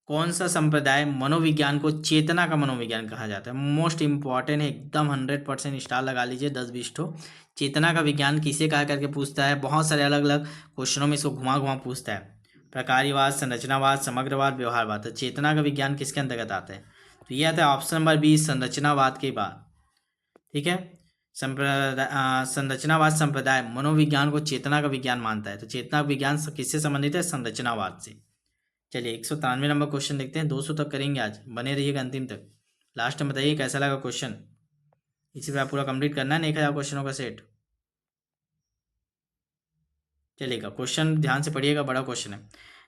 कौन सा संप्रदाय मनोविज्ञान को चेतना का मनोविज्ञान कहा जाता है? मोस्ट इंपॉर्टेंट है एकदम, 100% स्टार लगा लीजिए, 10-20 ठो। चेतना का विज्ञान किसे कहा करके पूछता है, बहुत सारे अलग अलग क्वेश्चनों में इसको घुमा घुमा पूछता है। प्रकार्यवाद, संरचनावाद, समग्रवाद, व्यवहारवाद। तो चेतना का विज्ञान किसके अंतर्गत आता है? तो यह आता है ऑप्शन नंबर 20, संरचनावाद के बाद, ठीक है। संरचनावाद संप्रदाय मनोविज्ञान को चेतना का विज्ञान मानता है। तो चेतना विज्ञान किससे संबंधित है? संरचनावाद से। चलिए 193 नंबर क्वेश्चन देखते हैं, 200 तक करेंगे आज, बने रहिएगा अंतिम तक। लास्ट में बताइए कैसा लगा क्वेश्चन, इसी पर आप पूरा कंप्लीट करना है, 1000 क्वेश्चनों का सेट। चलिएगा क्वेश्चन ध्यान से पढ़िएगा, बड़ा क्वेश्चन है।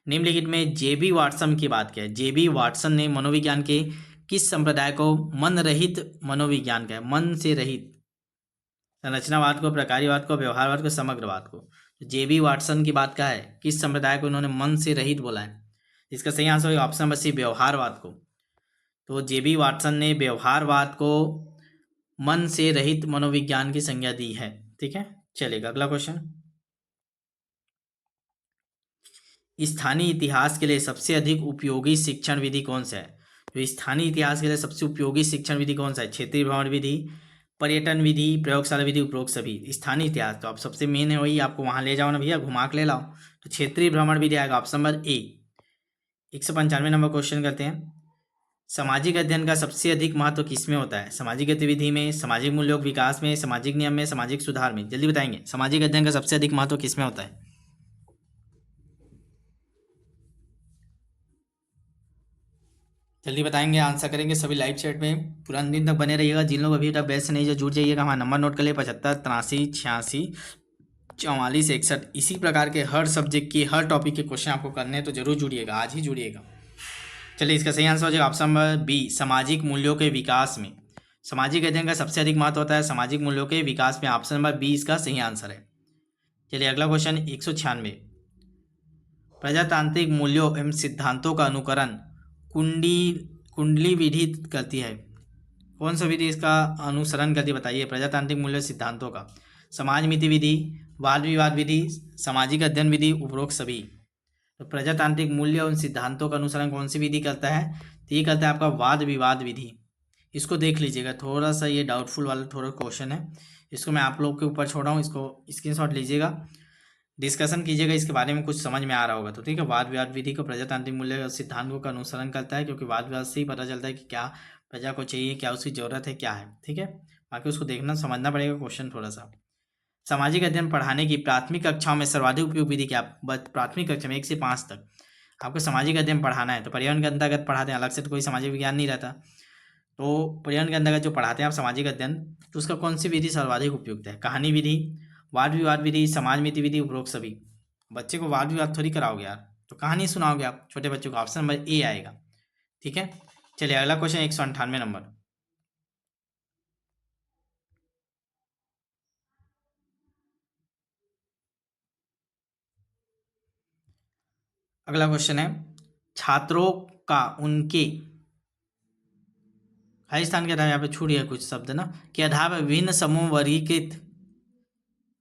निम्नलिखित में जेबी वाटसन की बात किया है। जेबी वाटसन ने मनोविज्ञान के किस संप्रदाय को मन रहित मनोविज्ञान का है? मन से रहित। संरचनावाद को, प्रकार्यवाद को, व्यवहारवाद को, समग्रवाद को। तो जेबी वाटसन की बात का है, किस संप्रदाय को इन्होंने मन से रहित बोला है? इसका सही आंसर होगा ऑप्शन नंबर सी, व्यवहारवाद को। तो जेबी वाटसन ने व्यवहारवाद को मन से रहित मनोविज्ञान की संज्ञा दी है, ठीक है। चलेगा अगला क्वेश्चन, स्थानीय इतिहास के लिए सबसे अधिक उपयोगी शिक्षण विधि कौन सा है? तो स्थानीय इतिहास के लिए सबसे उपयोगी शिक्षण विधि कौन सा है? क्षेत्रीय भ्रमण विधि, पर्यटन विधि, प्रयोगशाला विधि, उपरोक्त सभी। स्थानीय इतिहास तो आप सबसे मेन है वही, आपको वहाँ ले जाओ ना भैया, घुमा के ले लाओ। तो क्षेत्रीय भ्रमण विधि आएगा option number A. 195 number question करते हैं। सामाजिक अध्ययन का सबसे अधिक महत्व किसमें होता है? सामाजिक गतिविधि में, सामाजिक मूल्यों के विकास में, सामाजिक नियम में, सामाजिक सुधार में। जल्दी बताएंगे, सामाजिक अध्ययन का सबसे अधिक महत्व किसमें होता है? जल्दी बताएंगे, आंसर करेंगे सभी लाइव चैट में। पूरा दिन तक बने रहिएगा। जिन लोग अभी तक बैच से नहीं जो जुड़ जाइएगा, हमारा नंबर नोट कर लिए 75 83 86 44 61। इसी प्रकार के हर सब्जेक्ट की, हर टॉपिक के क्वेश्चन आपको करने हैं, तो जरूर जुड़िएगा, आज ही जुड़िएगा। चलिए, इसका सही आंसर हो जाएगा ऑप्शन नंबर बी, सामाजिक मूल्यों के विकास में। सामाजिक अध्ययन का सबसे अधिक महत्व होता है सामाजिक मूल्यों के विकास में। ऑप्शन नंबर बी इसका सही आंसर है। चलिए अगला क्वेश्चन 196। प्रजातांत्रिक मूल्यों एवं सिद्धांतों का अनुकरण कुंडली विधि करती है। कौन सा विधि इसका अनुसरण करती है बताइए? प्रजातांत्रिक मूल्य सिद्धांतों का। समाज नीति विधि, वाद विवाद विधि, सामाजिक अध्ययन विधि, उपरोक्त सभी। तो प्रजातांत्रिक मूल्य और सिद्धांतों का अनुसरण कौन सी विधि करता है? तो ये करता है आपका वाद विवाद विधि। इसको देख लीजिएगा, थोड़ा सा ये डाउटफुल वाला थोड़ा क्वेश्चन है, इसको मैं आप लोग के ऊपर छोड़ रहा हूँ। इसको स्क्रीनशॉट लीजिएगा, डिस्कशन कीजिएगा, इसके बारे में कुछ समझ में आ रहा होगा तो ठीक है। वाद विवाद विधि को प्रजातांत्रिक मूल्य और सिद्धांतों का अनुसरण करता है, क्योंकि वाद विवाद से ही पता चलता है कि क्या प्रजा को चाहिए, क्या उसकी ज़रूरत है, क्या है, ठीक है। बाकी उसको देखना समझना पड़ेगा क्वेश्चन थोड़ा सा। सामाजिक अध्ययन पढ़ाने की प्राथमिक कक्षाओं में सर्वाधिक उपयोग विधि क्या? प्राथमिक कक्षा में 1 से 5 तक आपको सामाजिक अध्ययन पढ़ाना है, तो पर्यावरण के अंतर्गत पढ़ाते हैं, अलग से तो कोई सामाजिक विज्ञान नहीं रहता। तो पर्यावरण के अंतर्गत जो पढ़ाते हैं आप सामाजिक अध्ययन, तो उसका कौन सी विधि सर्वाधिक उपयुक्त है? कहानी विधि, वाद विवाद विधि, समाज नीति विधि, उपरोक्त सभी। बच्चे को वाद विवाद थोड़ी कराओगे यार, तो कहानी सुनाओगे आप छोटे बच्चों को। ऑप्शन नंबर ए आएगा, ठीक है। चलिए अगला क्वेश्चन 198 नंबर। अगला क्वेश्चन है, छात्रों का उनके हर स्थान के आधार, यहाँ पे छूट गया कुछ शब्द ना, के आधार पर विभिन्न समूह वर्गीकृत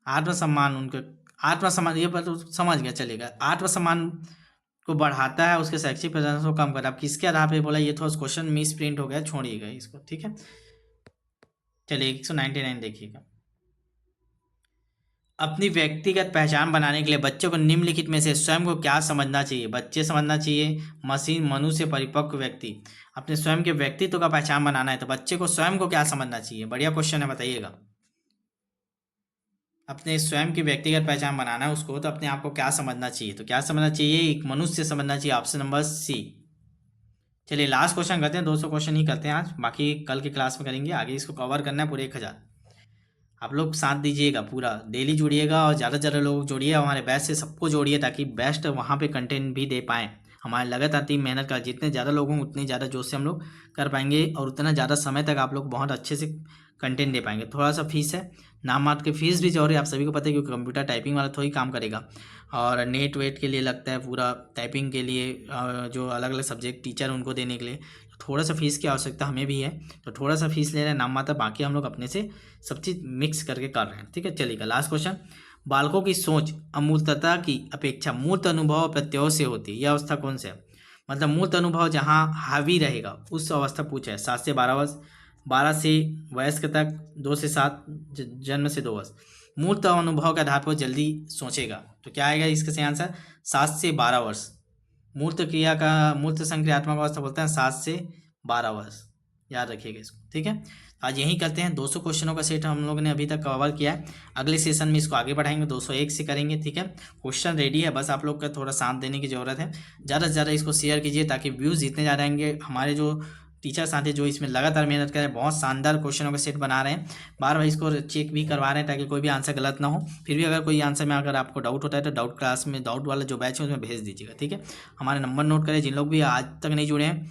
आत्मसम्मान, उनके आत्मसम्मान, ये पर तो समझ गया चलेगा। आत्मसम्मान को बढ़ाता है, उसके शैक्षिक प्रदर्शन को कम करता है। आप किसके आधार पे बोला? ये थोड़ा क्वेश्चन मिस प्रिंट हो गया, छोड़िएगा इसको, ठीक है। चलिए 199 देखिएगा। अपनी व्यक्तिगत पहचान बनाने के लिए बच्चों को निम्नलिखित में से स्वयं को क्या समझना चाहिए? बच्चे समझना चाहिए, मशीन, मनुष्य, परिपक्व व्यक्ति। अपने स्वयं के व्यक्तित्व का पहचान बनाना है, तो बच्चे को स्वयं को क्या समझना चाहिए? बढ़िया क्वेश्चन है, बताइएगा। अपने स्वयं की व्यक्तिगत पहचान बनाना है उसको, तो अपने आप को क्या समझना चाहिए? तो क्या समझना चाहिए? एक मनुष्य समझना चाहिए, ऑप्शन नंबर सी। चलिए लास्ट क्वेश्चन करते हैं, 200 क्वेश्चन ही करते हैं आज, बाकी कल की क्लास में करेंगे। आगे इसको कवर करना है पूरे 1000। आप लोग साथ दीजिएगा, पूरा डेली जुड़िएगा और ज़्यादा से ज़्यादा लोग जोड़िए, हमारे बैच से सबको जोड़िए, ताकि बेस्ट वहाँ पे कंटेंट भी दे पाएँ। हमारे लगातार टीम मेहनत कर, जितने ज़्यादा लोग हों उतनी ज़्यादा जोश से हम लोग कर पाएंगे, और उतना ज़्यादा समय तक आप लोग बहुत अच्छे से कंटेंट दे पाएंगे। थोड़ा सा फीस है, नाम मात्र के फीस भी जो है आप सभी को पता है, क्योंकि कंप्यूटर टाइपिंग वाला थोड़ी काम करेगा, और नेट वेट के लिए लगता है पूरा, टाइपिंग के लिए जो अलग अलग सब्जेक्ट टीचर उनको देने के लिए थोड़ा सा फीस की आवश्यकता हमें भी है, तो थोड़ा सा फीस ले रहे हैं नाम मात्र, बाकी हम लोग अपने से सब चीज़ मिक्स करके कर रहे हैं, ठीक है। चलिएगा लास्ट क्वेश्चन। बालकों की सोच अमूर्तता की अपेक्षा मूर्त अनुभव और प्रत्ययों से होती है, यह अवस्था कौन सी है? मतलब मूर्त अनुभव जहाँ हावी रहेगा उस अवस्था पूछा है। 7 से 12 वर्ष, 12 से वयस्क तक, 2 से 7, जन्म से 2 वर्ष। मूर्त अनुभव के आधार पर जल्दी सोचेगा, तो क्या आएगा इसका सही आंसर? 7 से 12 वर्ष। मूर्त क्रिया का, मूर्त संक्रियात्मक अवस्था बोलते हैं 7 से 12 वर्ष, याद रखिएगा इसको, ठीक है। आज यही करते हैं, 200 क्वेश्चनों का सेट हम लोगों ने अभी तक कवर किया है। अगले सेशन में इसको आगे बढ़ाएंगे, 201 से करेंगे, ठीक है। क्वेश्चन रेडी है, बस आप लोग का थोड़ा साथ देने की ज़रूरत है। ज़्यादा से ज़्यादा इसको शेयर कीजिए, ताकि व्यूज़ जितने ज़्यादा आएंगे, हमारे जो टीचर साथी जो इसमें लगातार मेहनत कर रहे हैं, बहुत शानदार क्वेश्चनों का सेट बना रहे हैं, बार बार इसको चेक भी करवा रहे हैं, ताकि कोई भी आंसर गलत ना हो। फिर भी अगर कोई आंसर में अगर आपको डाउट होता है, तो डाउट क्लास में, डाउट वाला जो बैच है उसमें भेज दीजिएगा, ठीक है। हमारे नंबर नोट करें, जिन लोग भी आज तक नहीं जुड़े हैं,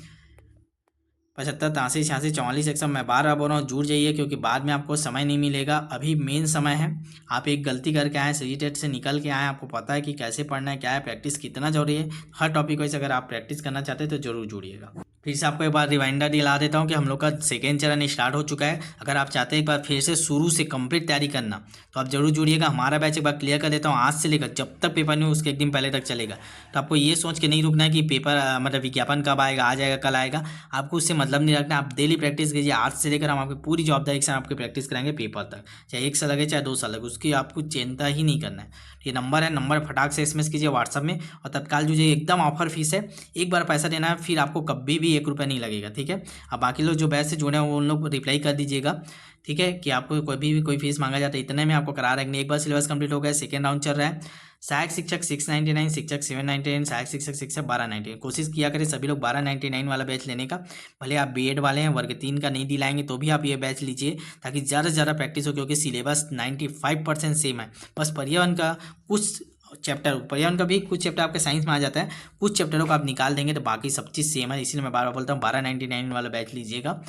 75 83 86 44 100। मैं बार बार बोल रहा हूँ, जुड़ जाइए, क्योंकि बाद में आपको समय नहीं मिलेगा। अभी मेन समय है, आप एक गलती करके आए, सीजीटेट से निकल के आए, आपको पता है कि कैसे पढ़ना है, क्या है, प्रैक्टिस कितना जरूरी है। हर टॉपिक वाइज अगर आप प्रैक्टिस करना चाहते हैं तो जरूर जुड़िएगा। फिर से आपको एक बार रिमाइंडर दिला देता हूँ कि हम लोग का सेकेंड चरण स्टार्ट हो चुका है। अगर आप चाहते हैं एक बार फिर से शुरू से कंप्लीट तैयारी करना तो आप जरूर जुड़िएगा। हमारा बैच एक बार क्लियर कर देता हूँ, आज से लेकर जब तक पेपर नहीं हो उसके एक दिन पहले तक चलेगा। तो आपको ये सोच के नहीं रुकना है कि पेपर मतलब विज्ञापन कब आएगा, आज आएगा कल आएगा, आपको उससे मतलब नहीं रखना। आप डेली प्रैक्टिस कीजिए। आज से लेकर हम आपकी पूरी जवाबदारी के साथ आपकी प्रैक्टिस कराएंगे पेपर तक, चाहे 1 साल लगे चाहे 2 साल लगे, उसकी आपको चिंता ही नहीं करना है। ये नंबर है, नंबर फटाक से SMS कीजिए व्हाट्सअप में। और तत्काल जो ये एकदम ऑफर फीस है, एक बार पैसा देना है, फिर आपको कभी भी 1 रुपया नहीं लगेगा, ठीक है। अब बाकी लोग जो बैच से जुड़े हैं वो उन लोग रिप्लाई कर दीजिएगा, ठीक है, कि आपको कोई भी कोई फीस मांगा जाता है इतने में आपको करा रहे हैं। एक बार सिलेबस कंप्लीट हो गया, सेकेंड राउंड चल रहा है। सहायक शिक्षक 699, शिक्षक 799, सहायक शिक्षक 1299। कोशिश किया करें सभी लोग 1299 वाला बैच लेने का। भले आप B.Ed वाले हैं, वर्ग 3 का नहीं दिलाएंगे तो भी आप ये बैच लीजिए, ताकि ज़्यादा से ज़्यादा प्रैक्टिस हो, क्योंकि सिलेबस 95% सेम है। बस पर्यावरण का कुछ चैप्टर, पर्यावरण का भी कुछ चैप्टर आपके साइंस में आ जाता है, कुछ चैप्टरों को आप निकाल देंगे तो बाकी सब चीज़ सेम है। इसलिए मैं बार बार बोलता हूँ 1299 वाला बैच लीजिएगा,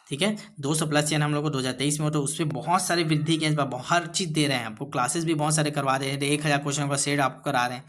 ठीक है। 200+ चयन हम लोग को 2023 में हो, तो उस पर बहुत सारे वृद्धि के हर चीज़ दे रहे हैं आपको। क्लासेस भी बहुत सारे करवा रहे हैं, 1000 क्वेश्चन का सेट आपको करा रहे हैं।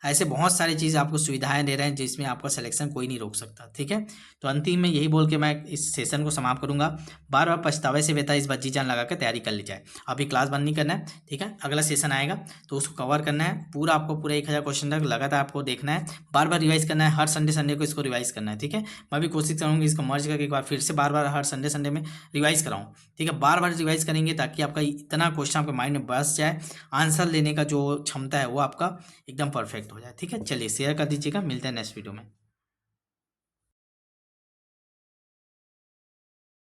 ऐसे बहुत सारी चीज़ आपको सुविधाएं दे रहे हैं जिसमें आपका सिलेक्शन कोई नहीं रोक सकता, ठीक है। तो अंतिम में यही बोल के मैं इस सेशन को समाप्त करूंगा। बार बार पछतावे से बेहतर इस बार जी जान लगा कर तैयारी कर ली जाए। अभी क्लास बंद नहीं करना है, ठीक है। अगला सेशन आएगा तो उसको कवर करना है पूरा, आपको पूरा 1000 क्वेश्चन तक लगातार आपको देखना है, बार बार रिवाइज करना है। हर संडे को इसको रिवाइज करना है, ठीक है। मैं भी कोशिश करूँगी इसको मर्ज करके एक बार फिर से बार बार हर संडे में रिवाइज कराऊँ, ठीक है। बार बार रिवाइज करेंगे ताकि आपका इतना क्वेश्चन आपके माइंड में बस जाए, आंसर लेने का जो क्षमता है वो आपका एकदम परफेक्ट हो जाए, ठीक है। चलिए शेयर कर दीजिएगा, मिलते हैं नेक्स्ट वीडियो में।